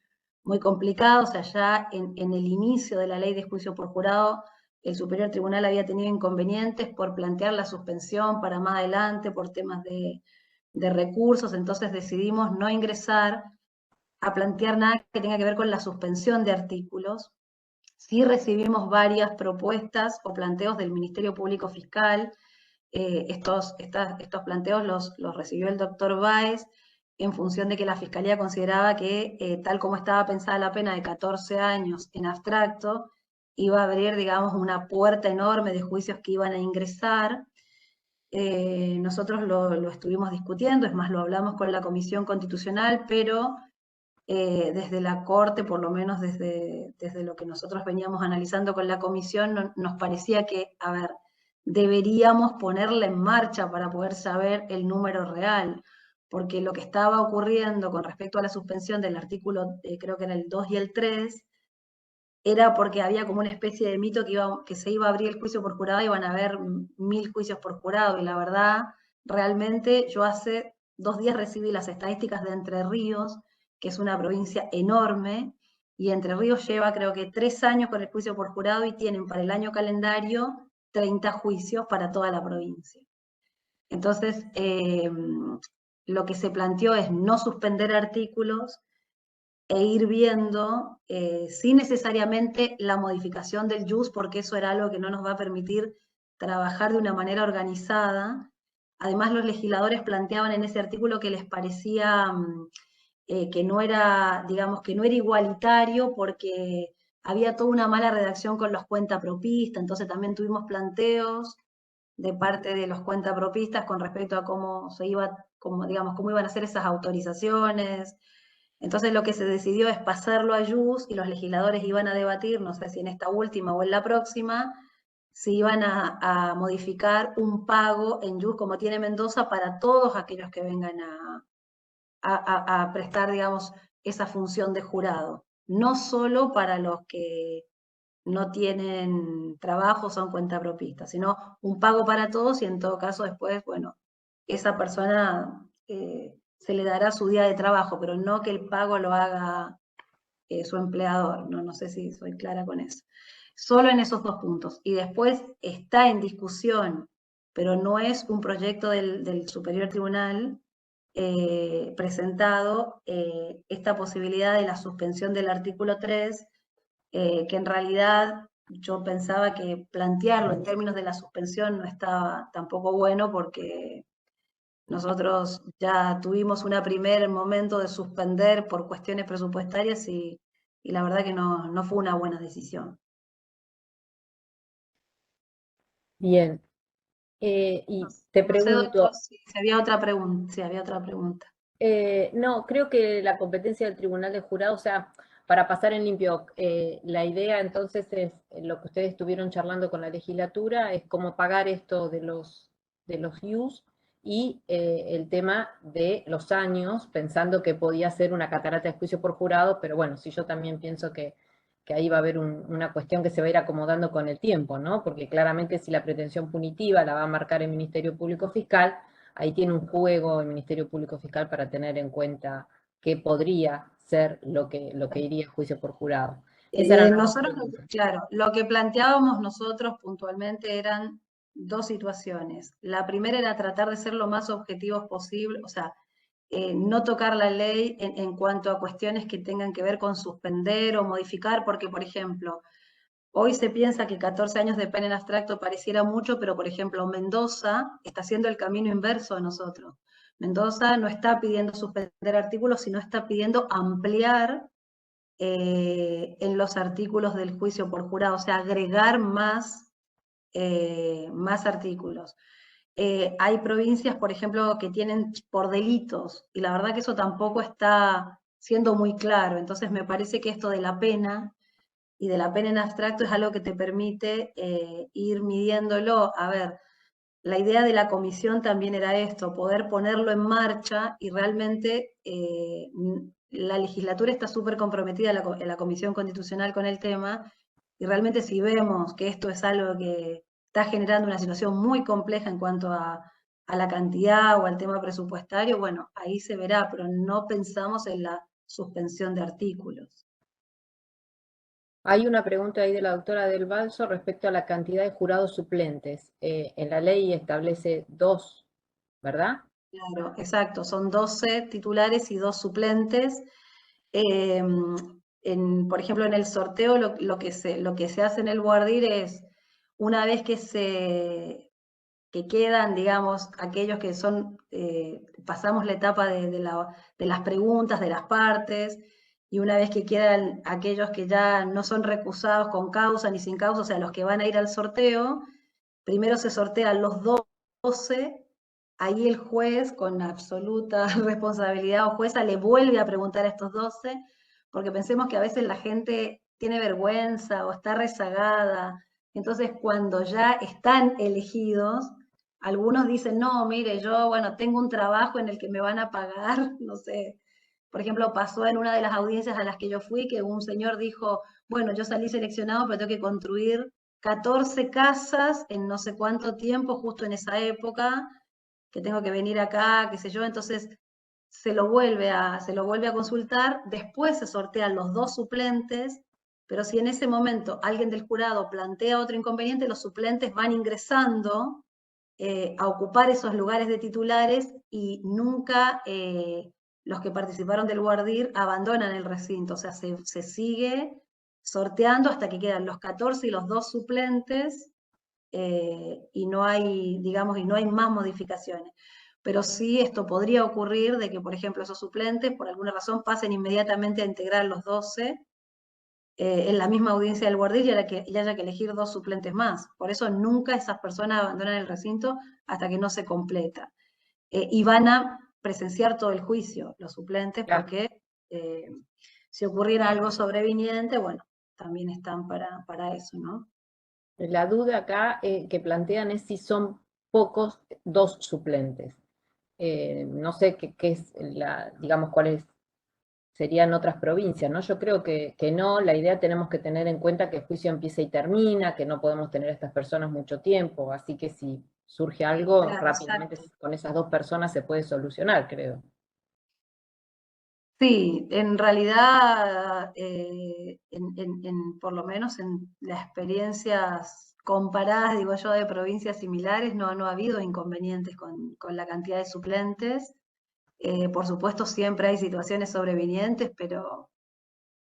muy complicada, o sea, ya en el inicio de la ley de juicio por jurado, el Superior Tribunal había tenido inconvenientes por plantear la suspensión para más adelante, por temas de recursos, entonces decidimos no ingresar a plantear nada que tenga que ver con la suspensión de artículos. Sí recibimos varias propuestas o planteos del Ministerio Público Fiscal. Estos planteos los recibió el doctor Báez en función de que la Fiscalía consideraba que, tal como estaba pensada la pena de 14 años en abstracto, iba a abrir, digamos, una puerta enorme de juicios que iban a ingresar. Nosotros lo estuvimos discutiendo, es más, lo hablamos con la Comisión Constitucional, pero desde la Corte, por lo menos desde lo que nosotros veníamos analizando con la Comisión, nos parecía que, a ver, deberíamos ponerla en marcha para poder saber el número real, porque lo que estaba ocurriendo con respecto a la suspensión del artículo, creo que era el 2 y el 3, era porque había como una especie de mito que se iba a abrir el juicio por jurado y iban a haber 1000 juicios por jurado, y la verdad, realmente yo hace 2 días recibí las estadísticas de Entre Ríos, que es una provincia enorme, y Entre Ríos lleva creo que 3 años con el juicio por jurado y tienen para el año calendario 30 juicios para toda la provincia. Entonces, lo que se planteó es no suspender artículos e ir viendo, sin necesariamente la modificación del JUS, porque eso era algo que no nos va a permitir trabajar de una manera organizada. Además, los legisladores planteaban en ese artículo que les parecía que no era, digamos, que no era igualitario porque había toda una mala redacción con los cuentapropistas, entonces también tuvimos planteos de parte de los cuentapropistas con respecto a cómo se iba, digamos, cómo iban a ser esas autorizaciones. Entonces lo que se decidió es pasarlo a JUS y los legisladores iban a debatir, no sé si en esta última o en la próxima, si iban a modificar un pago en JUS como tiene Mendoza para todos aquellos que vengan a prestar, digamos, esa función de jurado. No solo para los que no tienen trabajo, son cuentapropistas, sino un pago para todos y en todo caso después, bueno, esa persona se le dará su día de trabajo, pero no que el pago lo haga su empleador, no sé si soy clara con eso. Solo en esos 2 puntos. Y después está en discusión, pero no es un proyecto del Superior Tribunal presentado, esta posibilidad de la suspensión del artículo 3, que en realidad yo pensaba que plantearlo en términos de la suspensión no estaba tampoco bueno, porque nosotros ya tuvimos un primer momento de suspender por cuestiones presupuestarias y la verdad que no fue una buena decisión. Bien, No, y te no sé, doctor, pregunto, si había otra pregunta. Si había otra pregunta. no, creo que la competencia del Tribunal de Jurado, o sea, para pasar en limpio, la idea entonces es, lo que ustedes estuvieron charlando con la legislatura, es cómo pagar esto de los IUS y el tema de los años, pensando que podía ser una catarata de juicio por jurado, pero bueno, sí, yo también pienso que ahí va a haber una cuestión que se va a ir acomodando con el tiempo, ¿no? Porque claramente si la pretensión punitiva la va a marcar el Ministerio Público Fiscal, ahí tiene un juego el Ministerio Público Fiscal para tener en cuenta qué podría ser lo que iría a juicio por jurado. Esa era las dos Nosotros, preguntas. claro, lo que planteábamos nosotros puntualmente eran 2 situaciones. La primera era tratar de ser lo más objetivos posible, o sea, no tocar la ley en cuanto a cuestiones que tengan que ver con suspender o modificar, porque, por ejemplo, hoy se piensa que 14 años de pena en abstracto pareciera mucho, pero, por ejemplo, Mendoza está haciendo el camino inverso a nosotros. Mendoza no está pidiendo suspender artículos, sino está pidiendo ampliar en los artículos del juicio por jurado, o sea, agregar más artículos. Hay provincias, por ejemplo, que tienen por delitos, y la verdad que eso tampoco está siendo muy claro. Entonces me parece que esto de la pena y de la pena en abstracto es algo que te permite ir midiéndolo. A ver, la idea de la comisión también era esto, poder ponerlo en marcha y realmente la legislatura está súper comprometida en la Comisión Constitucional con el tema, y realmente si vemos que esto es algo que está generando una situación muy compleja en cuanto a la cantidad o al tema presupuestario, bueno, ahí se verá, pero no pensamos en la suspensión de artículos. Hay una pregunta ahí de la doctora Del Balso respecto a la cantidad de jurados suplentes. En la ley establece 2, ¿verdad? Claro, exacto, son 12 titulares y 2 suplentes. Eh, por ejemplo, en el sorteo lo que se hace en el Boardir es, una vez que quedan, digamos, aquellos que son, pasamos la etapa de las preguntas, de las partes, y una vez que quedan aquellos que ya no son recusados con causa ni sin causa, o sea, los que van a ir al sorteo, primero se sortean los 12. Ahí el juez, con absoluta responsabilidad o jueza, le vuelve a preguntar a estos 12, porque pensemos que a veces la gente tiene vergüenza o está rezagada. Entonces, cuando ya están elegidos, algunos dicen, no, mire, yo, bueno, tengo un trabajo en el que me van a pagar, no sé. Por ejemplo, pasó en una de las audiencias a las que yo fui que un señor dijo, bueno, yo salí seleccionado, pero tengo que construir 14 casas en no sé cuánto tiempo, justo en esa época, que tengo que venir acá, qué sé yo. Entonces se lo vuelve a consultar, después se sortean los 2 suplentes, pero si en ese momento alguien del jurado plantea otro inconveniente, los suplentes van ingresando a ocupar esos lugares de titulares, y nunca los que participaron del Guardir abandonan el recinto, o sea, se sigue sorteando hasta que quedan los 14 y los 2 suplentes, y no hay, digamos, y no hay más modificaciones. Pero sí esto podría ocurrir de que, por ejemplo, esos suplentes, por alguna razón, pasen inmediatamente a integrar los 12 en la misma audiencia del Guardia, y haya que elegir 2 suplentes más. Por eso nunca esas personas abandonan el recinto hasta que no se completa. Y van a presenciar todo el juicio, los suplentes, Claro. porque si ocurriera algo sobreviniente, bueno, también están para eso, ¿no? La duda acá que plantean es si son pocos 2 suplentes. No sé qué es digamos, cuáles serían otras provincias, ¿no? Yo creo que no, la idea tenemos que tener en cuenta que el juicio empieza y termina, que no podemos tener a estas personas mucho tiempo, así que si surge algo, Claro, rápidamente exacto. con esas 2 personas se puede solucionar, creo. Sí, en realidad, por lo menos en las experiencias comparadas, digo yo, de provincias similares, no ha habido inconvenientes con la cantidad de suplentes. Por supuesto, siempre hay situaciones sobrevinientes, pero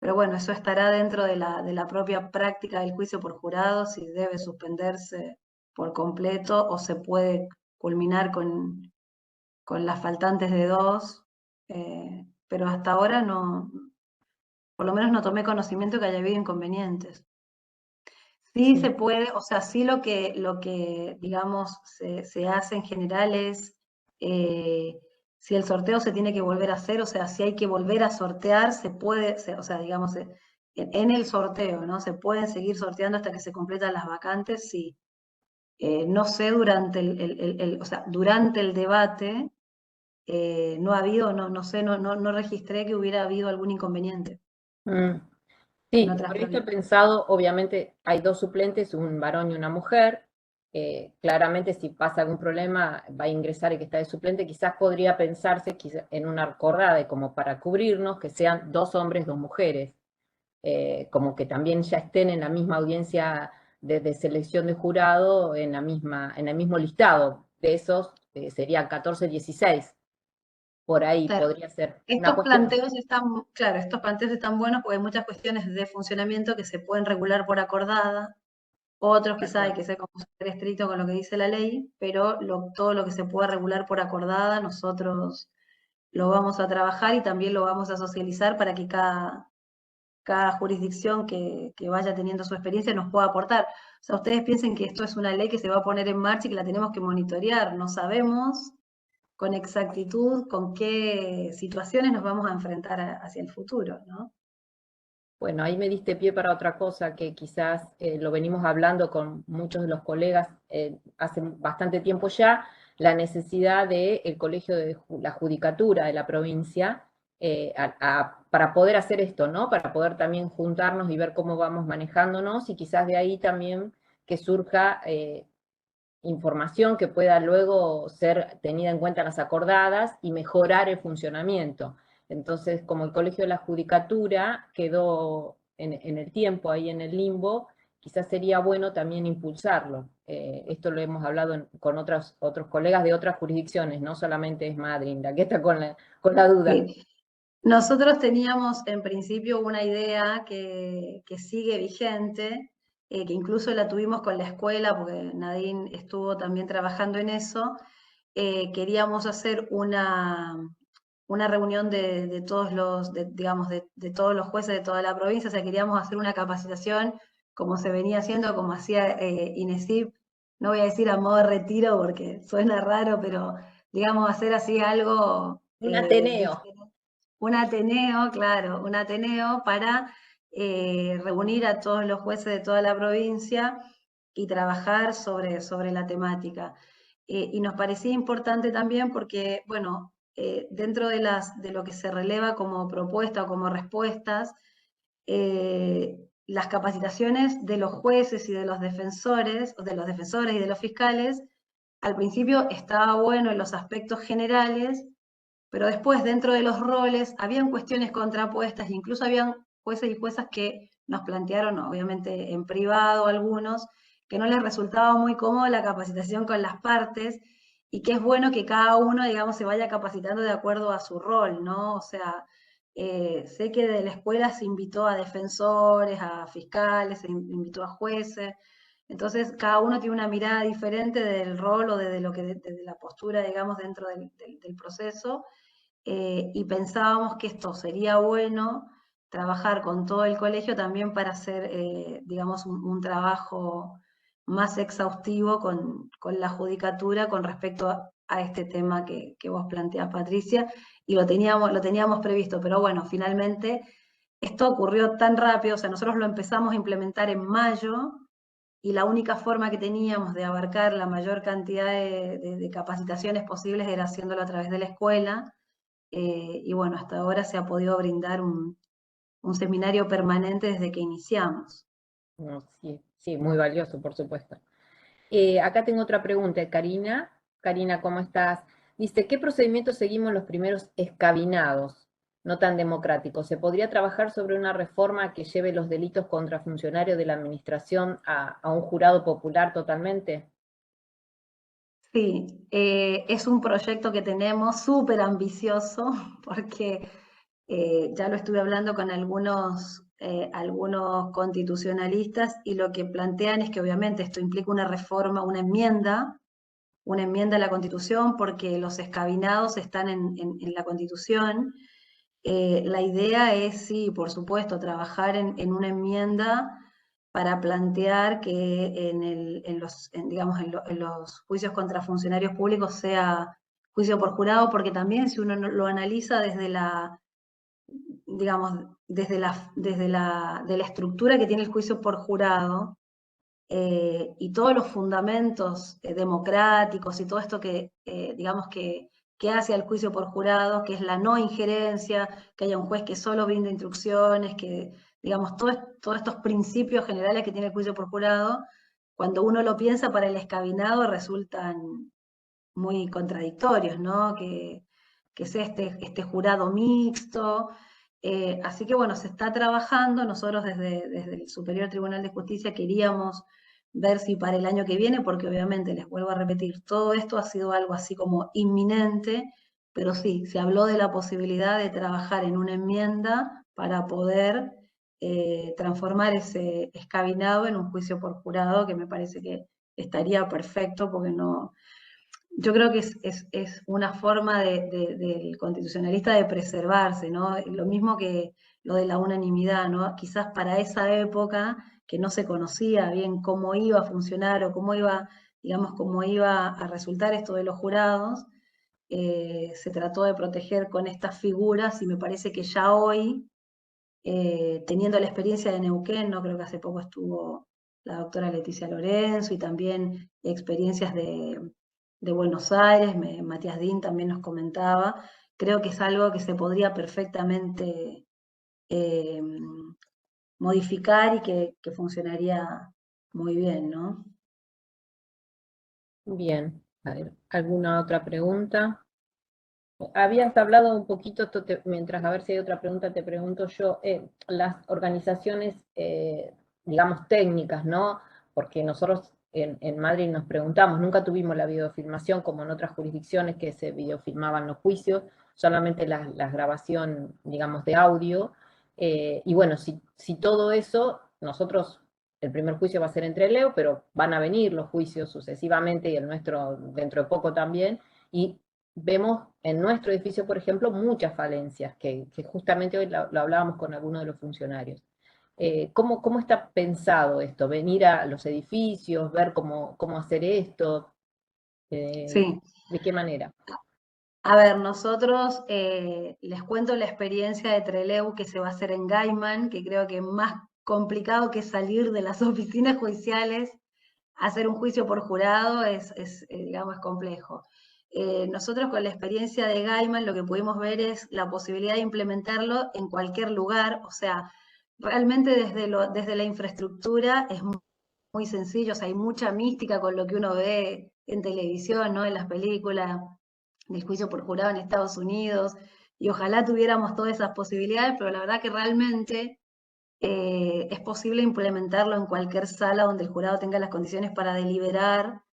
bueno, eso estará dentro de la propia práctica del juicio por jurado, si debe suspenderse por completo o se puede culminar con las faltantes de dos. Pero hasta ahora no, por lo menos no tomé conocimiento que haya habido inconvenientes. Sí se Sí. puede, o sea, sí lo que digamos, se hace en general es, si el sorteo se tiene que volver a hacer, o sea, si hay que volver a sortear, se puede, o sea, digamos, en el sorteo, ¿no? Se pueden seguir sorteando hasta que se completan las vacantes, sí. No sé durante o sea, durante el debate, no ha habido, no sé, no registré que hubiera habido algún inconveniente Mm. en Sí, otras por esto he provincias. pensado, obviamente hay dos suplentes, un varón y una mujer. Claramente si pasa algún problema va a ingresar el que está de suplente. Quizás podría pensarse en una acordada como para cubrirnos, que sean dos hombres, dos mujeres. Como que también ya estén en la misma audiencia de selección de jurado, en el mismo listado. De esos serían 14, 16. Por ahí Claro. podría ser una Estos cuestión. planteos están, claro, estos planteos están buenos porque hay muchas cuestiones de funcionamiento que se pueden regular por acordada, otros Tal quizá hay cual. que ser como súper estricto con lo que dice la ley, pero todo lo que se pueda regular por acordada, nosotros lo vamos a trabajar y también lo vamos a socializar para que cada jurisdicción que vaya teniendo su experiencia nos pueda aportar. O sea, ustedes piensen que esto es una ley que se va a poner en marcha y que la tenemos que monitorear, no sabemos con exactitud con qué situaciones nos vamos a enfrentar hacia el futuro, ¿no? Bueno, ahí me diste pie para otra cosa que quizás lo venimos hablando con muchos de los colegas hace bastante tiempo ya, la necesidad del colegio de la judicatura de la provincia para poder hacer esto, ¿no? Para poder también juntarnos y ver cómo vamos manejándonos y quizás de ahí también que surja información que pueda luego ser tenida en cuenta en las acordadas y mejorar el funcionamiento. Entonces, como el Colegio de la Judicatura quedó en el tiempo, ahí en el limbo, quizás sería bueno también impulsarlo. Esto lo hemos hablado con otros colegas de otras jurisdicciones, no solamente es Madrid, la que está con la duda. Sí. Nosotros teníamos en principio una idea que sigue vigente, que incluso la tuvimos con la escuela, porque Nadine estuvo también trabajando en eso. Queríamos hacer una reunión de todos los, digamos, de todos los jueces de toda la provincia, o sea, queríamos hacer una capacitación como se venía haciendo, como hacía INESIP, no voy a decir a modo de retiro porque suena raro, pero digamos hacer así algo Un Ateneo. diferente. Un Ateneo, claro, un Ateneo para reunir a todos los jueces de toda la provincia y trabajar sobre la temática. Y nos parecía importante también porque, bueno, dentro de lo que se releva como propuesta o como respuestas, las capacitaciones de los jueces y de los defensores, o de los defensores y de los fiscales, al principio estaba bueno en los aspectos generales, pero después dentro de los roles habían cuestiones contrapuestas, incluso habían jueces y juezas que nos plantearon, obviamente en privado algunos, que no les resultaba muy cómoda la capacitación con las partes y que es bueno que cada uno, digamos, se vaya capacitando de acuerdo a su rol, ¿no? O sea, sé que de la escuela se invitó a defensores, a fiscales, se invitó a jueces, entonces cada uno tiene una mirada diferente del rol o de lo que, de la postura, digamos, dentro del proceso, y pensábamos que esto sería bueno trabajar con todo el colegio también para hacer, digamos, un trabajo más exhaustivo con la judicatura con respecto a este tema que vos planteás, Patricia, y lo teníamos previsto, pero bueno, finalmente esto ocurrió tan rápido, o sea, nosotros lo empezamos a implementar en mayo, y la única forma que teníamos de abarcar la mayor cantidad de capacitaciones posibles era haciéndolo a través de la escuela, y bueno, hasta ahora se ha podido brindar un seminario permanente desde que iniciamos. No, sí, sí, muy valioso, por supuesto. Acá tengo otra pregunta, Karina. Karina, ¿cómo estás? Dice, ¿qué procedimientos seguimos los primeros escabinados? no tan democrático. ¿Se podría trabajar sobre una reforma que lleve los delitos contra funcionarios de la administración a un jurado popular totalmente? Sí, es un proyecto que tenemos súper ambicioso porque ya lo estuve hablando con algunos constitucionalistas y lo que plantean es que obviamente esto implica una reforma, una enmienda a la Constitución porque los escabinados están en la Constitución. La idea es, sí, por supuesto, trabajar en una enmienda para plantear que digamos, en los juicios contra funcionarios públicos sea juicio por jurado, porque también si uno lo analiza desde digamos, de la estructura que tiene el juicio por jurado, y todos los fundamentos democráticos y todo esto que, digamos, que hace al juicio por jurado, que es la no injerencia, que haya un juez que solo brinda instrucciones, que, digamos, todos estos principios generales que tiene el juicio por jurado, cuando uno lo piensa para el escabinado resultan muy contradictorios, ¿no? Que sea este jurado mixto. Así que bueno, se está trabajando, nosotros desde el Superior Tribunal de Justicia queríamos ver si para el año que viene, porque obviamente les vuelvo a repetir, todo esto ha sido algo así como inminente, pero sí, se habló de la posibilidad de trabajar en una enmienda para poder transformar ese escabinado en un juicio por jurado, que me parece que estaría perfecto, porque no, yo creo que es una forma del constitucionalista de preservarse, ¿no? Lo mismo que lo de la unanimidad, ¿no? Quizás para esa época que no se conocía bien cómo iba a funcionar o cómo iba, digamos, cómo iba a resultar esto de los jurados, se trató de proteger con estas figuras y me parece que ya hoy, teniendo la experiencia de Neuquén, no creo que hace poco estuvo la doctora Leticia Lorenzo y también experiencias de Buenos Aires, Matías Dín también nos comentaba, creo que es algo que se podría perfectamente eh, modificar y que funcionaría muy bien, ¿no? Bien, a ver, ¿alguna otra pregunta? Habías hablado un poquito, mientras a ver si hay otra pregunta, te pregunto yo, las organizaciones, digamos, técnicas, ¿no? Porque nosotros en Madrid nos preguntamos, nunca tuvimos la videofilmación como en otras jurisdicciones que se videofilmaban los juicios, solamente la grabación, digamos, de audio. Y bueno, si todo eso, nosotros, el primer juicio va a ser entre Leo, pero van a venir los juicios sucesivamente y el nuestro dentro de poco también. Y vemos en nuestro edificio, por ejemplo, muchas falencias, que justamente hoy lo hablábamos con algunos de los funcionarios. ¿Cómo está pensado esto? ¿Venir a los edificios, ver cómo hacer esto? Sí. ¿De qué manera? A ver, nosotros les cuento la experiencia de Trelew que se va a hacer en Gaiman, que creo que es más complicado que salir de las oficinas judiciales. Hacer un juicio por jurado digamos, es complejo. Nosotros con la experiencia de Gaiman lo que pudimos ver es la posibilidad de implementarlo en cualquier lugar, o sea, realmente desde la infraestructura es muy sencillo, o sea, hay mucha mística con lo que uno ve en televisión, ¿no? En las películas del juicio por jurado en Estados Unidos, y ojalá tuviéramos todas esas posibilidades, pero la verdad que realmente es posible implementarlo en cualquier sala donde el jurado tenga las condiciones para deliberar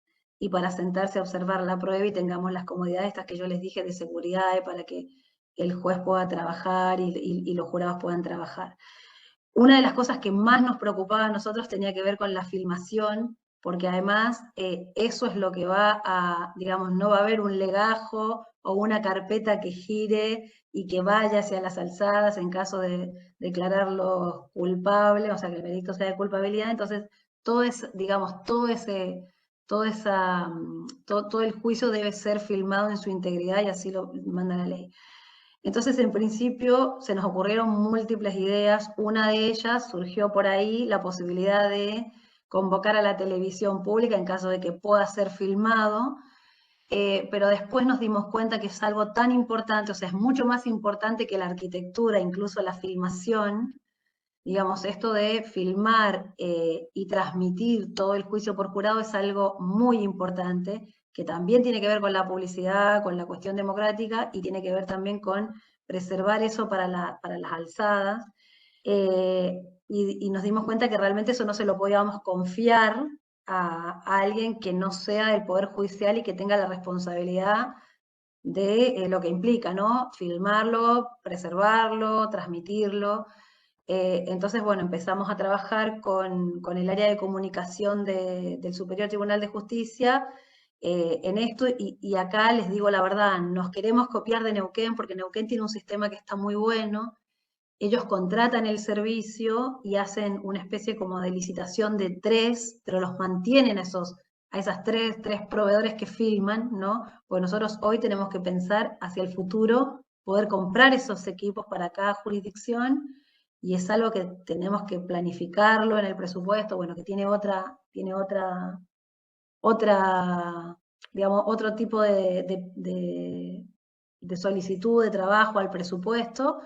y para sentarse a observar la prueba y tengamos las comodidades estas que yo les dije de seguridad y para que el juez pueda trabajar y los jurados puedan trabajar. Una de las cosas que más nos preocupaba a nosotros tenía que ver con la filmación, porque además eso es lo que va a, digamos, no va a haber un legajo o una carpeta que gire y que vaya hacia las alzadas en caso de declararlo culpable, o sea, que el veredicto sea de culpabilidad. Entonces, todo es, digamos, todo el juicio debe ser filmado en su integridad y así lo manda la ley. Entonces, en principio, se nos ocurrieron múltiples ideas. Una de ellas surgió por ahí la posibilidad de convocar a la televisión pública en caso de que pueda ser filmado, pero después nos dimos cuenta que es algo tan importante, o sea, es mucho más importante que la arquitectura, incluso la filmación. Digamos, esto de filmar y transmitir todo el juicio por jurado es algo muy importante, que también tiene que ver con la publicidad, con la cuestión democrática, y tiene que ver también con preservar eso para las alzadas. Y nos dimos cuenta que realmente eso no se lo podíamos confiar a alguien que no sea del Poder Judicial y que tenga la responsabilidad de lo que implica, ¿no? Filmarlo, preservarlo, transmitirlo. Entonces, bueno, empezamos a trabajar con el área de comunicación del Superior Tribunal de Justicia en esto, y acá les digo la verdad, nos queremos copiar de Neuquén, porque Neuquén tiene un sistema que está muy bueno. Ellos contratan el servicio y hacen una especie como de licitación de 3, pero los mantienen a esas tres proveedores que filman, ¿no? Porque nosotros hoy tenemos que pensar hacia el futuro, poder comprar esos equipos para cada jurisdicción, y es algo que tenemos que planificarlo en el presupuesto, bueno, que otra, digamos, otro tipo de solicitud de trabajo al presupuesto.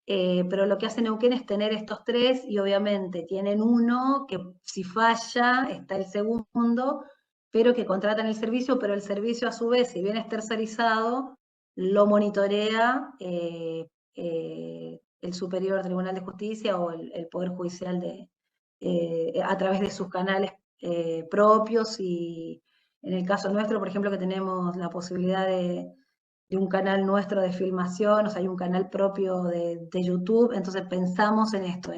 Pero lo que hace Neuquén es tener estos 3, y obviamente tienen uno que si falla está el segundo, pero que contratan el servicio, pero el servicio a su vez, si bien es tercerizado, lo monitorea el Superior Tribunal de Justicia o el Poder Judicial a través de sus canales propios. Y en el caso nuestro, por ejemplo, que tenemos la posibilidad de un canal nuestro de filmación, o sea, hay un canal propio de YouTube, entonces pensamos en esto,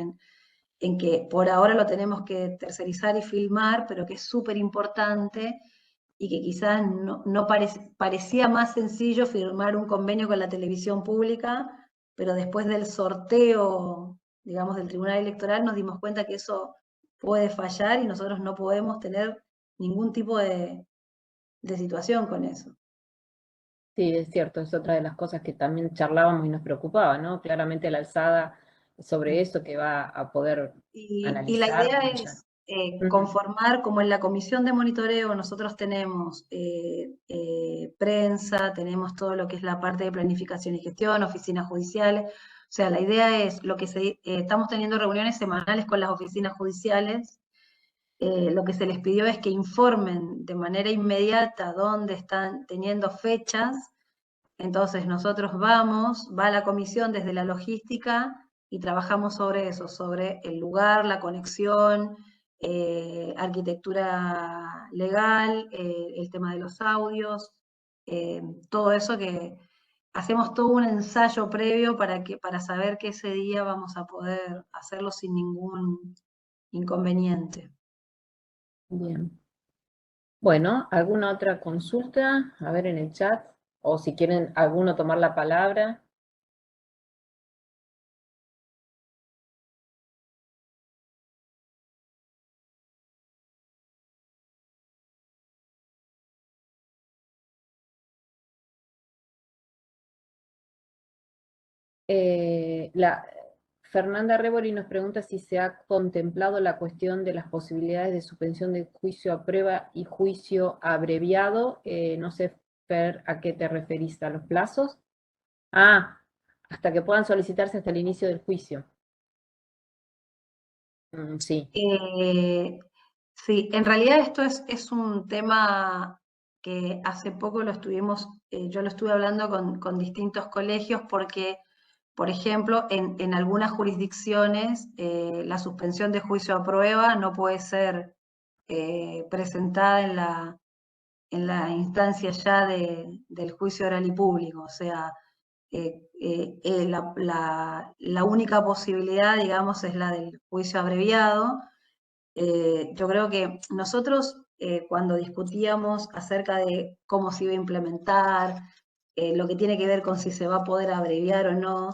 en que por ahora lo tenemos que tercerizar y filmar, pero que es súper importante, y que quizás no parecía más sencillo firmar un convenio con la televisión pública, pero después del sorteo, digamos, del Tribunal Electoral, nos dimos cuenta que eso puede fallar y nosotros no podemos tener ningún tipo de situación con eso. Sí, es cierto, es otra de las cosas que también charlábamos y nos preocupaba, ¿no? Claramente la alzada sobre eso que va a poder Y la analizar, idea escuchar. es Ujú. conformar, como en la comisión de monitoreo nosotros tenemos prensa, tenemos todo lo que es la parte de planificación y gestión, oficinas judiciales. O sea, la idea es lo que estamos teniendo reuniones semanales con las oficinas judiciales. Lo que se les pidió es que informen de manera inmediata dónde están teniendo fechas. Entonces nosotros va la comisión desde la logística y trabajamos sobre eso, sobre el lugar, la conexión, arquitectura legal, el tema de los audios, todo eso, que hacemos todo un ensayo previo para saber que ese día vamos a poder hacerlo sin ningún inconveniente. Bien. Bueno, ¿alguna otra consulta? A ver en el chat. O si quieren alguno tomar la palabra. Fernanda Rebori nos pregunta si se ha contemplado la cuestión de las posibilidades de suspensión de juicio a prueba y juicio abreviado. No sé, Fer, ¿a qué te referís? ¿A los plazos? Ah, hasta que puedan solicitarse hasta el inicio del juicio. Sí. Sí, en realidad esto es un tema que hace poco yo lo estuve hablando con distintos colegios, porque, por ejemplo, en algunas jurisdicciones la suspensión de juicio a prueba no puede ser presentada en la instancia ya del juicio oral y público. O sea, la única posibilidad, digamos, es la del juicio abreviado. Yo creo que nosotros, cuando discutíamos acerca de cómo se iba a implementar, lo que tiene que ver con si se va a poder abreviar o no,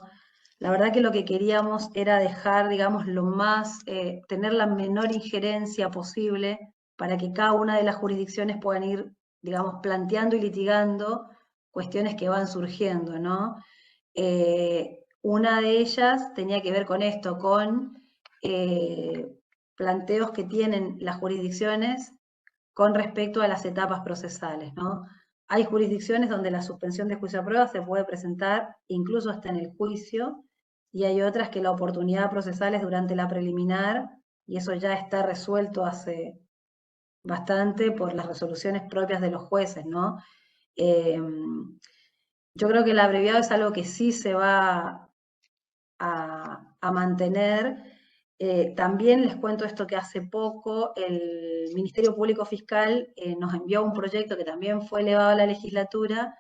la verdad que lo que queríamos era dejar, digamos, tener la menor injerencia posible para que cada una de las jurisdicciones puedan ir, digamos, planteando y litigando cuestiones que van surgiendo, ¿no? Una de ellas tenía que ver con esto, con planteos que tienen las jurisdicciones con respecto a las etapas procesales, ¿no? Hay jurisdicciones donde la suspensión de juicio a prueba se puede presentar incluso hasta en el juicio, y hay otras que la oportunidad procesal es durante la preliminar, y eso ya está resuelto hace bastante por las resoluciones propias de los jueces, ¿no? Yo creo que el abreviado es algo que sí se va a mantener. También les cuento esto que hace poco el Ministerio Público Fiscal nos envió un proyecto que también fue elevado a la legislatura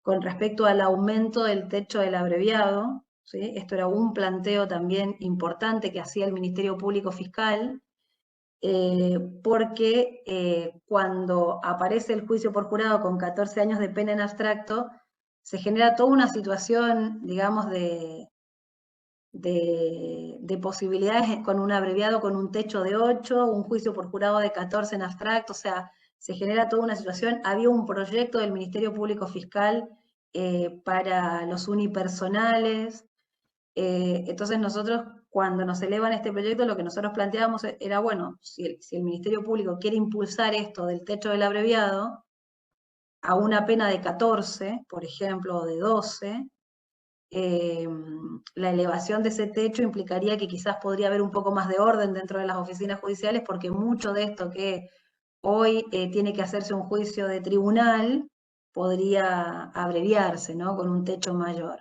con respecto al aumento del techo del abreviado, ¿sí? Esto era un planteo también importante que hacía el Ministerio Público Fiscal, porque cuando aparece el juicio por jurado con 14 años de pena en abstracto, se genera toda una situación, digamos, de posibilidades con un abreviado con un techo de 8, un juicio por jurado de 14 en abstracto, o sea, se genera toda una situación. Había un proyecto del Ministerio Público Fiscal para los unipersonales. Entonces nosotros, cuando nos elevan este proyecto, lo que nosotros planteábamos era, bueno, si el Ministerio Público quiere impulsar esto del techo del abreviado a una pena de 14, por ejemplo, o de 12, la elevación de ese techo implicaría que quizás podría haber un poco más de orden dentro de las oficinas judiciales, porque mucho de esto que hoy tiene que hacerse un juicio de tribunal podría abreviarse, ¿no? Con un techo mayor.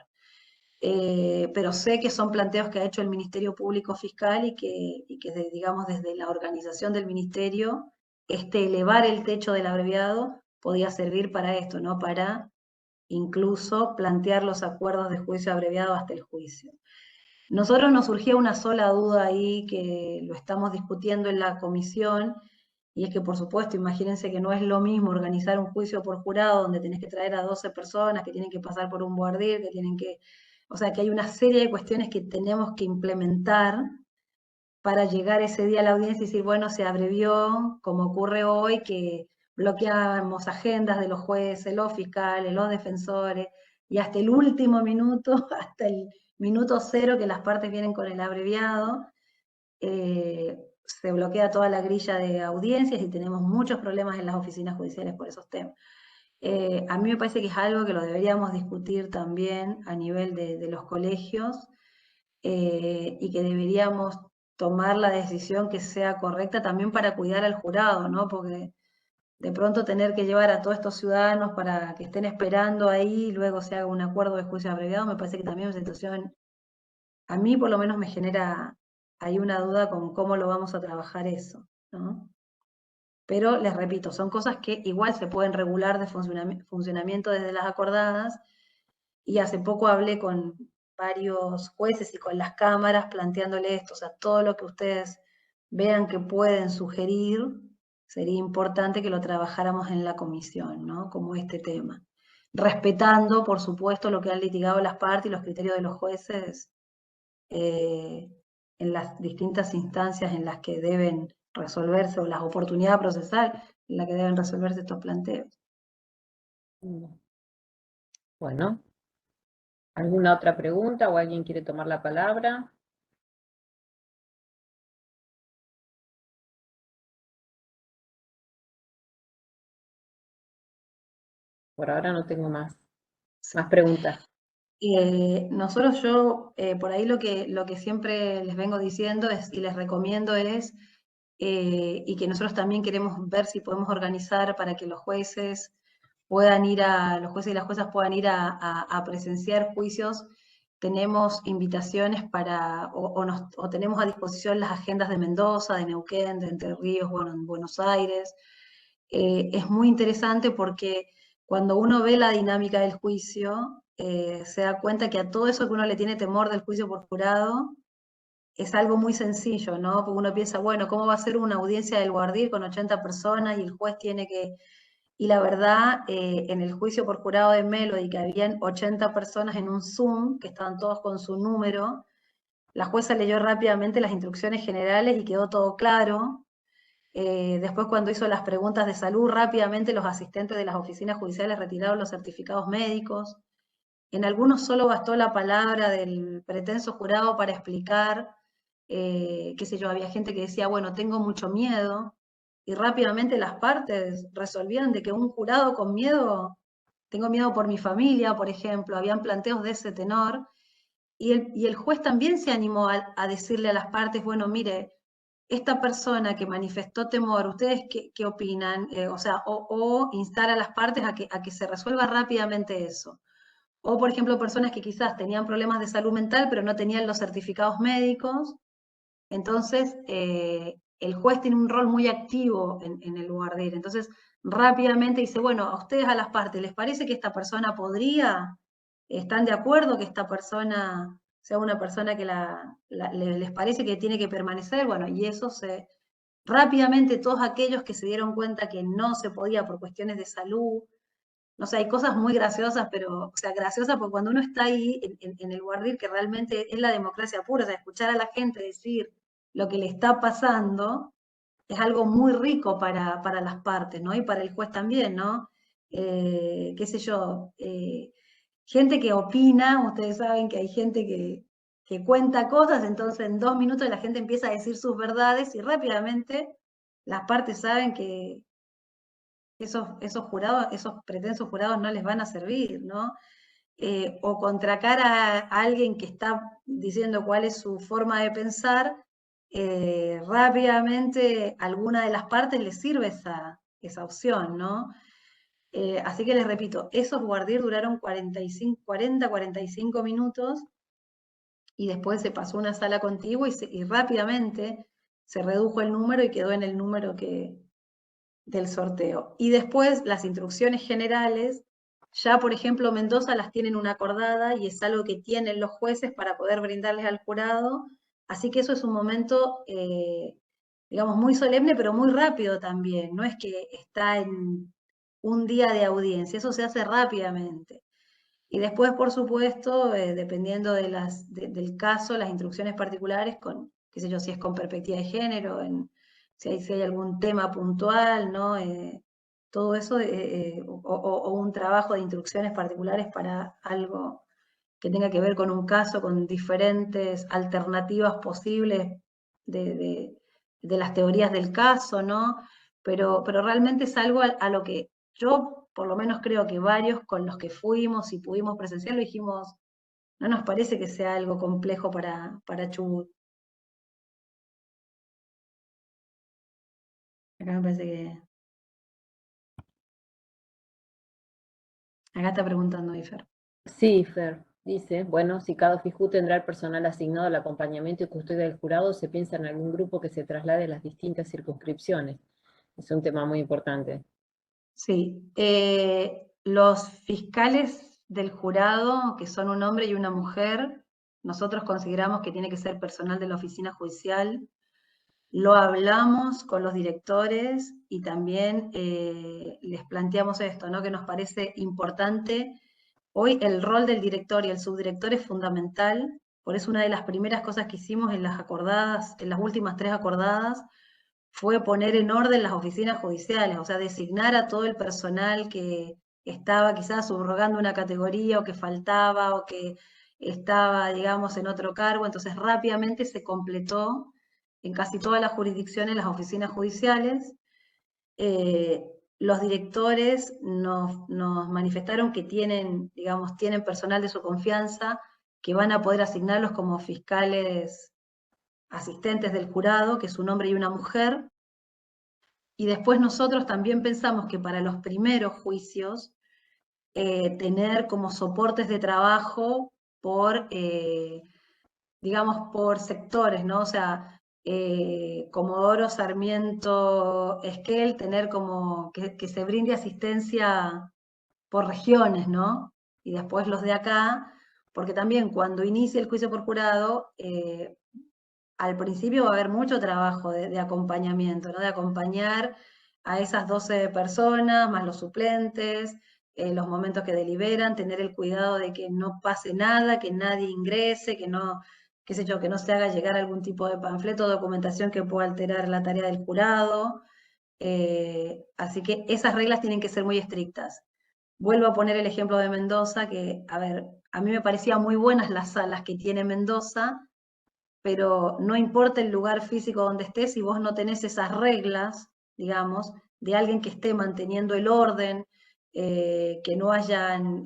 Pero sé que son planteos que ha hecho el Ministerio Público Fiscal y que digamos, desde la organización del Ministerio, elevar el techo del abreviado podía servir para esto, ¿no? Para incluso plantear los acuerdos de juicio abreviado hasta el juicio. Nosotros nos surgía una sola duda ahí que lo estamos discutiendo en la comisión, y es que, por supuesto, imagínense que no es lo mismo organizar un juicio por jurado donde tenés que traer a 12 personas que tienen que pasar por un boardir, que tienen que... O sea, que hay una serie de cuestiones que tenemos que implementar para llegar ese día a la audiencia y decir, bueno, se abrevió, como ocurre hoy, que bloqueamos agendas de los jueces, los fiscales, los defensores, y hasta el último minuto, hasta el minuto cero que las partes vienen con el abreviado, se bloquea toda la grilla de audiencias y tenemos muchos problemas en las oficinas judiciales por esos temas. A mí me parece que es algo que lo deberíamos discutir también a nivel de los colegios, y que deberíamos tomar la decisión que sea correcta también para cuidar al jurado, ¿no? Porque de pronto tener que llevar a todos estos ciudadanos para que estén esperando ahí y luego se haga un acuerdo de juicio abreviado, me parece que también es una situación, a mí por lo menos me genera ahí una duda con cómo lo vamos a trabajar eso, ¿no? Pero les repito, son cosas que igual se pueden regular de funcionamiento desde las acordadas, y hace poco hablé con varios jueces y con las cámaras planteándole esto, o sea, todo lo que ustedes vean que pueden sugerir, sería importante que lo trabajáramos en la comisión, ¿no? Como este tema. Respetando, por supuesto, lo que han litigado las partes y los criterios de los jueces en las distintas instancias en las que deben resolverse, o las oportunidades procesal en las que deben resolverse estos planteos. Bueno, ¿alguna otra pregunta o alguien quiere tomar la palabra? Por ahora no tengo más preguntas. Nosotros por ahí lo que siempre les vengo diciendo es, y les recomiendo es, y que nosotros también queremos ver si podemos organizar para que los jueces los jueces y las juezas puedan ir a presenciar juicios. Tenemos invitaciones o tenemos a disposición las agendas de Mendoza, de Neuquén, de Entre Ríos, bueno, en Buenos Aires. Es muy interesante porque cuando uno ve la dinámica del juicio, se da cuenta que a todo eso que uno le tiene temor del juicio por jurado, es algo muy sencillo, ¿no? Porque uno piensa, bueno, ¿cómo va a ser una audiencia del Guardir con 80 personas y el juez tiene que... Y la verdad, en el juicio por jurado de Melody, que habían 80 personas en un Zoom, que estaban todos con su número, la jueza leyó rápidamente las instrucciones generales y quedó todo claro. Después, cuando hizo las preguntas de salud, rápidamente los asistentes de las oficinas judiciales retiraron los certificados médicos. En algunos solo bastó la palabra del pretenso jurado para explicar, qué sé yo, había gente que decía, bueno, tengo mucho miedo, y rápidamente las partes resolvían de que un jurado con miedo, tengo miedo por mi familia, por ejemplo, habían planteos de ese tenor, y el juez también se animó a decirle a las partes, bueno, mire, esta persona que manifestó temor, ¿ustedes qué opinan? O sea, o instar a las partes a que se resuelva rápidamente eso. O, por ejemplo, personas que quizás tenían problemas de salud mental, pero no tenían los certificados médicos. Entonces, el juez tiene un rol muy activo en el lugar de ir. Entonces, rápidamente dice, bueno, a ustedes a las partes, ¿les parece que esta persona podría? ¿Están de acuerdo que esta persona sea una persona que les parece que tiene que permanecer? Bueno, y eso rápidamente todos aquellos que se dieron cuenta que no se podía por cuestiones de salud, no sé, hay cosas muy graciosas, pero, o sea, graciosas porque cuando uno está ahí en el guardir, que realmente es la democracia pura, o sea, escuchar a la gente decir lo que le está pasando, es algo muy rico para las partes, ¿no? Y para el juez también, ¿no? Qué sé yo, gente que opina, ustedes saben que hay gente que cuenta cosas, entonces en 2 minutos la gente empieza a decir sus verdades y rápidamente las partes saben que esos jurados, esos pretensos jurados no les van a servir, ¿no? O contracar a alguien que está diciendo cuál es su forma de pensar, rápidamente alguna de las partes les sirve esa opción, ¿no? Así que les repito, esos guardir duraron 45 minutos y después se pasó a una sala contigua y rápidamente se redujo el número y quedó en el número del sorteo. Y después las instrucciones generales, ya por ejemplo Mendoza las tienen una acordada y es algo que tienen los jueces para poder brindarles al jurado, así que eso es un momento, digamos, muy solemne, pero muy rápido también, no es que está en un día de audiencia, eso se hace rápidamente. Y después, por supuesto, dependiendo del caso, las instrucciones particulares con, qué sé yo, si es con perspectiva de género, si hay algún tema puntual, ¿no? Todo eso, o un trabajo de instrucciones particulares para algo que tenga que ver con un caso, con diferentes alternativas posibles de, de- de las teorías del caso, ¿no? Pero realmente es algo a lo que yo, por lo menos creo que varios con los que fuimos y pudimos presenciarlo, dijimos, no nos parece que sea algo complejo para Chubut. Acá me parece que... Acá está preguntando Ifer. Sí, Fer, dice, bueno, si cada FIJU tendrá el personal asignado al acompañamiento y custodia del jurado, se piensa en algún grupo que se traslade a las distintas circunscripciones. Es un tema muy importante. Sí, los fiscales del jurado, que son un hombre y una mujer, nosotros consideramos que tiene que ser personal de la oficina judicial. Lo hablamos con los directores y también les planteamos esto, ¿no? Que nos parece importante. Hoy el rol del director y el subdirector es fundamental, por eso una de las primeras cosas que hicimos en las acordadas, en las últimas 3 acordadas, fue poner en orden las oficinas judiciales, o sea, designar a todo el personal que estaba quizás subrogando una categoría o que faltaba o que estaba, digamos, en otro cargo, entonces rápidamente se completó en casi todas las jurisdicciones las oficinas judiciales. Los directores nos manifestaron que tienen, digamos, tienen personal de su confianza, que van a poder asignarlos como fiscales asistentes del jurado, que es un hombre y una mujer, y después nosotros también pensamos que para los primeros juicios, tener como soportes de trabajo por, digamos, por sectores, ¿no? O sea, Comodoro, Sarmiento, Esquel, tener como que se brinde asistencia por regiones, ¿no? Y después los de acá, porque también cuando inicie el juicio por jurado, al principio va a haber mucho trabajo de acompañamiento, ¿no? De acompañar a esas 12 personas, más los suplentes, los momentos que deliberan, tener el cuidado de que no pase nada, que nadie ingrese, que no, qué sé yo, que no se haga llegar algún tipo de panfleto o documentación que pueda alterar la tarea del jurado. Así que esas reglas tienen que ser muy estrictas. Vuelvo a poner el ejemplo de Mendoza, que, a ver, a mí me parecían muy buenas las salas que tiene Mendoza, pero no importa el lugar físico donde estés, si vos no tenés esas reglas, digamos, de alguien que esté manteniendo el orden, que no hayan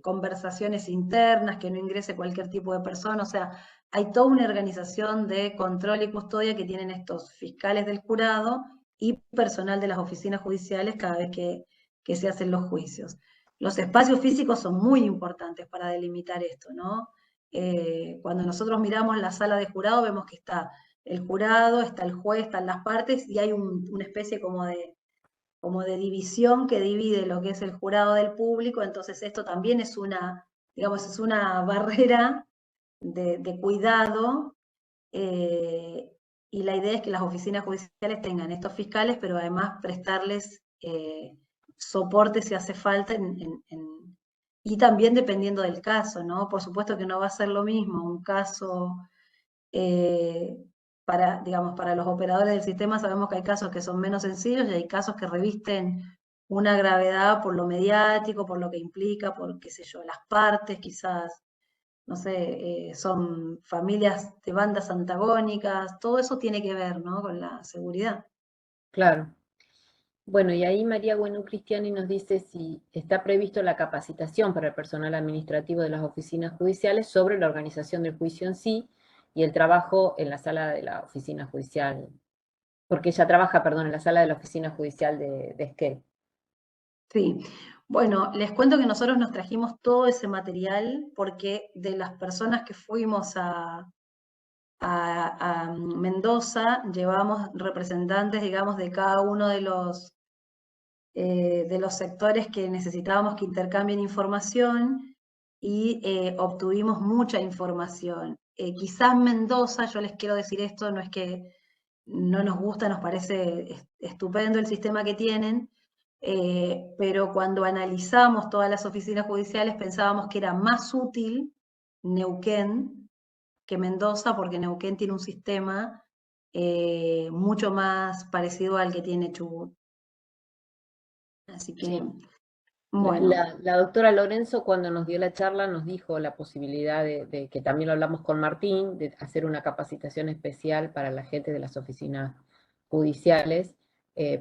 conversaciones internas, que no ingrese cualquier tipo de persona, o sea, hay toda una organización de control y custodia que tienen estos fiscales del jurado y personal de las oficinas judiciales cada vez que se hacen los juicios. Los espacios físicos son muy importantes para delimitar esto, ¿no? Cuando nosotros miramos la sala de jurado vemos que está el jurado, está el juez, están las partes y hay una especie como de división que divide lo que es el jurado del público, entonces esto también es una, digamos, es una barrera de cuidado, y la idea es que las oficinas judiciales tengan estos fiscales, pero además prestarles soporte si hace falta, y también dependiendo del caso, ¿no? Por supuesto que no va a ser lo mismo un caso digamos, para los operadores del sistema sabemos que hay casos que son menos sencillos y hay casos que revisten una gravedad por lo mediático, por lo que implica, por, qué sé yo, las partes, quizás, no sé, son familias de bandas antagónicas, todo eso tiene que ver, ¿no?, con la seguridad. Claro. Bueno, y ahí María Güenú Cristiani nos dice si está previsto la capacitación para el personal administrativo de las oficinas judiciales sobre la organización del juicio en sí y el trabajo en la sala de la oficina judicial, porque ella trabaja, perdón, en la sala de la oficina judicial de Esquel. Sí, bueno, les cuento que nosotros nos trajimos todo ese material porque de las personas que fuimos a Mendoza, llevamos representantes, digamos, de cada uno de los sectores que necesitábamos que intercambien información y obtuvimos mucha información. Quizás Mendoza, yo les quiero decir esto, no es que no nos gusta, nos parece estupendo el sistema que tienen, pero cuando analizamos todas las oficinas judiciales pensábamos que era más útil Neuquén que Mendoza, porque Neuquén tiene un sistema mucho más parecido al que tiene Chubut. Así que, Sí. bueno. La doctora Lorenzo, cuando nos dio la charla, nos dijo la posibilidad de que también lo hablamos con Martín, de hacer una capacitación especial para la gente de las oficinas judiciales,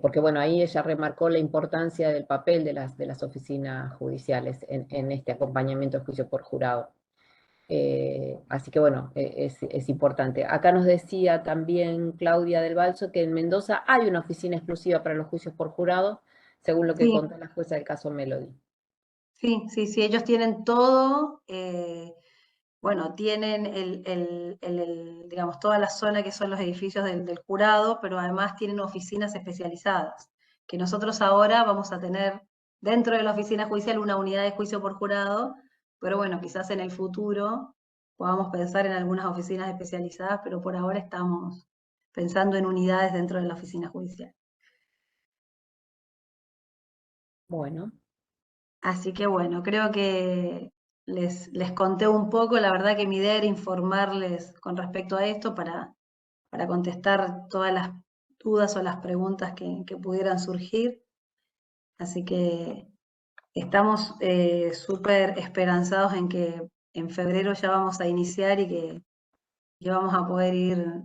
porque bueno, ahí ella remarcó la importancia del papel de las oficinas judiciales en este acompañamiento al juicio por jurado. Así que bueno, es importante. Acá nos decía también Claudia del Balso que en Mendoza hay una oficina exclusiva para los juicios por jurado, según lo que Sí, contó la jueza del caso Melody. sí, sí, sí, ellos tienen todo, bueno, tienen digamos, toda la zona que son los edificios del jurado, pero además tienen oficinas especializadas, que nosotros ahora vamos a tener dentro de la oficina judicial una unidad de juicio por jurado, pero bueno, quizás en el futuro podamos pensar en algunas oficinas especializadas, pero por ahora estamos pensando en unidades dentro de la oficina judicial. Bueno, Así que bueno, creo que les conté un poco, la verdad que mi idea era informarles con respecto a esto para contestar todas las dudas o las preguntas que pudieran surgir. Así que estamos súper esperanzados en que en febrero ya vamos a iniciar y que vamos a poder ir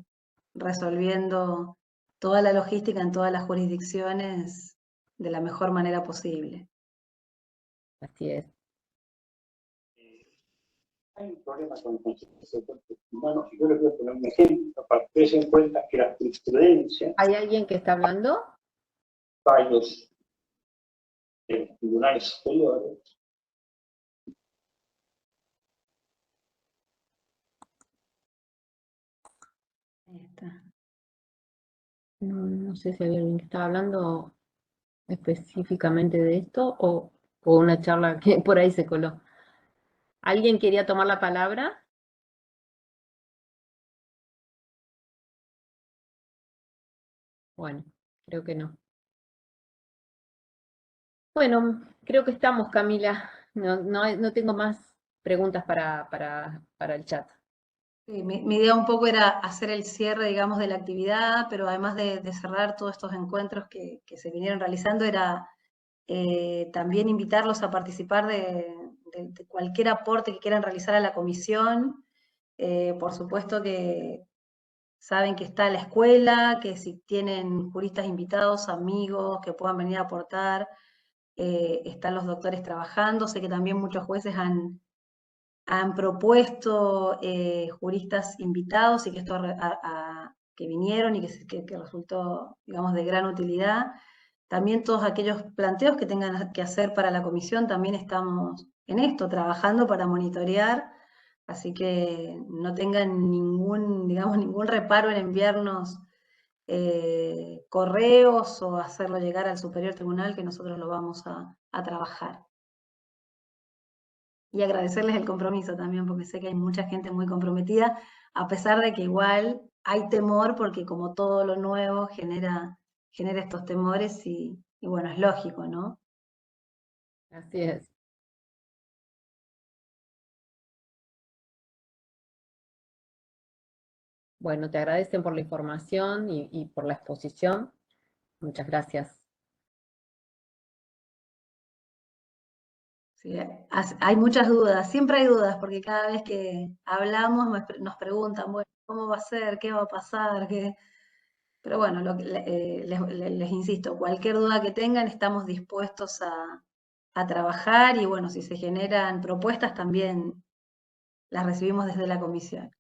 resolviendo toda la logística en todas las jurisdicciones de la mejor manera posible. así es. Hay un problema con el concepto de cuerpos humanos, y yo les voy a poner un ejemplo para que se den cuenta que la jurisprudencia, ¿Hay alguien que está hablando? fallos de los tribunales superiores, Ahí está. No sé si había alguien que estaba hablando específicamente de esto o una charla que por ahí se coló. ¿Alguien quería tomar la palabra? Bueno, creo que no. Bueno, creo que estamos, Camila. No tengo más preguntas para el chat. Sí, mi idea un poco era hacer el cierre, digamos, de la actividad, pero además de cerrar todos estos encuentros que se vinieron realizando, era también invitarlos a participar de cualquier aporte que quieran realizar a la comisión. Por supuesto que saben que está la escuela, que si tienen juristas invitados, amigos que puedan venir a aportar, están los doctores trabajando, sé que también muchos jueces han propuesto juristas invitados y que esto que vinieron y que resultó, digamos, de gran utilidad. También todos aquellos planteos que tengan que hacer para la comisión, también estamos en esto, trabajando para monitorear, así que no tengan ningún reparo en enviarnos correos o hacerlo llegar al Superior Tribunal, que nosotros lo vamos a trabajar. Y agradecerles el compromiso también, porque sé que hay mucha gente muy comprometida, a pesar de que igual hay temor, porque como todo lo nuevo genera estos temores y bueno, es lógico, ¿no? Así es. Bueno, te agradecen por la información y por la exposición. Muchas gracias. Sí, hay muchas dudas, siempre hay dudas, porque cada vez que hablamos nos preguntan, bueno, ¿cómo va a ser? ¿Qué va a pasar? Pero bueno, les insisto, cualquier duda que tengan, estamos dispuestos a trabajar y bueno, si se generan propuestas también las recibimos desde la comisión.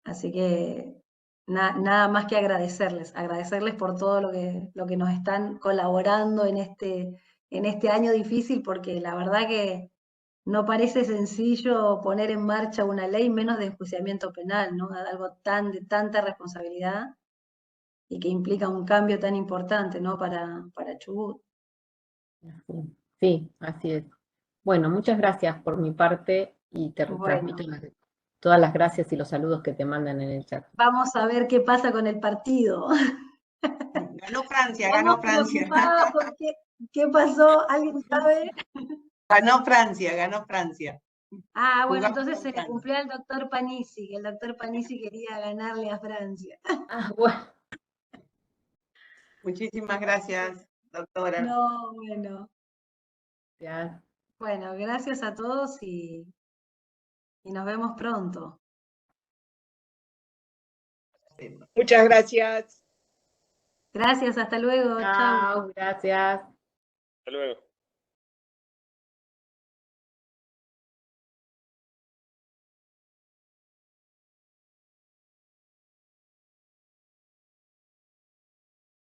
Así que nada más que agradecerles por todo lo que nos están colaborando en este año difícil, porque la verdad que no parece sencillo poner en marcha una ley, menos de enjuiciamiento penal, ¿no? Algo de tanta responsabilidad y que implica un cambio tan importante, ¿no? Para Chubut. Sí, así es. Bueno, muchas gracias por mi parte y te Bueno, transmito todas las gracias y los saludos que te mandan en el chat. vamos a ver qué pasa con el partido. Ganó Francia, Estamos ganó Francia. preocupados por qué pasó, ¿alguien sabe? Ganó Francia, ganó Francia. Ah, bueno, Jugamos entonces con se le Francia. cumplió al doctor Panisi, que el doctor Panisi quería ganarle a Francia. Ah, bueno. Muchísimas gracias, doctora. No, bueno. Ya. Bueno, gracias a todos y nos vemos pronto. Muchas gracias. Gracias, hasta luego. Chau. Chao, gracias. Hasta luego.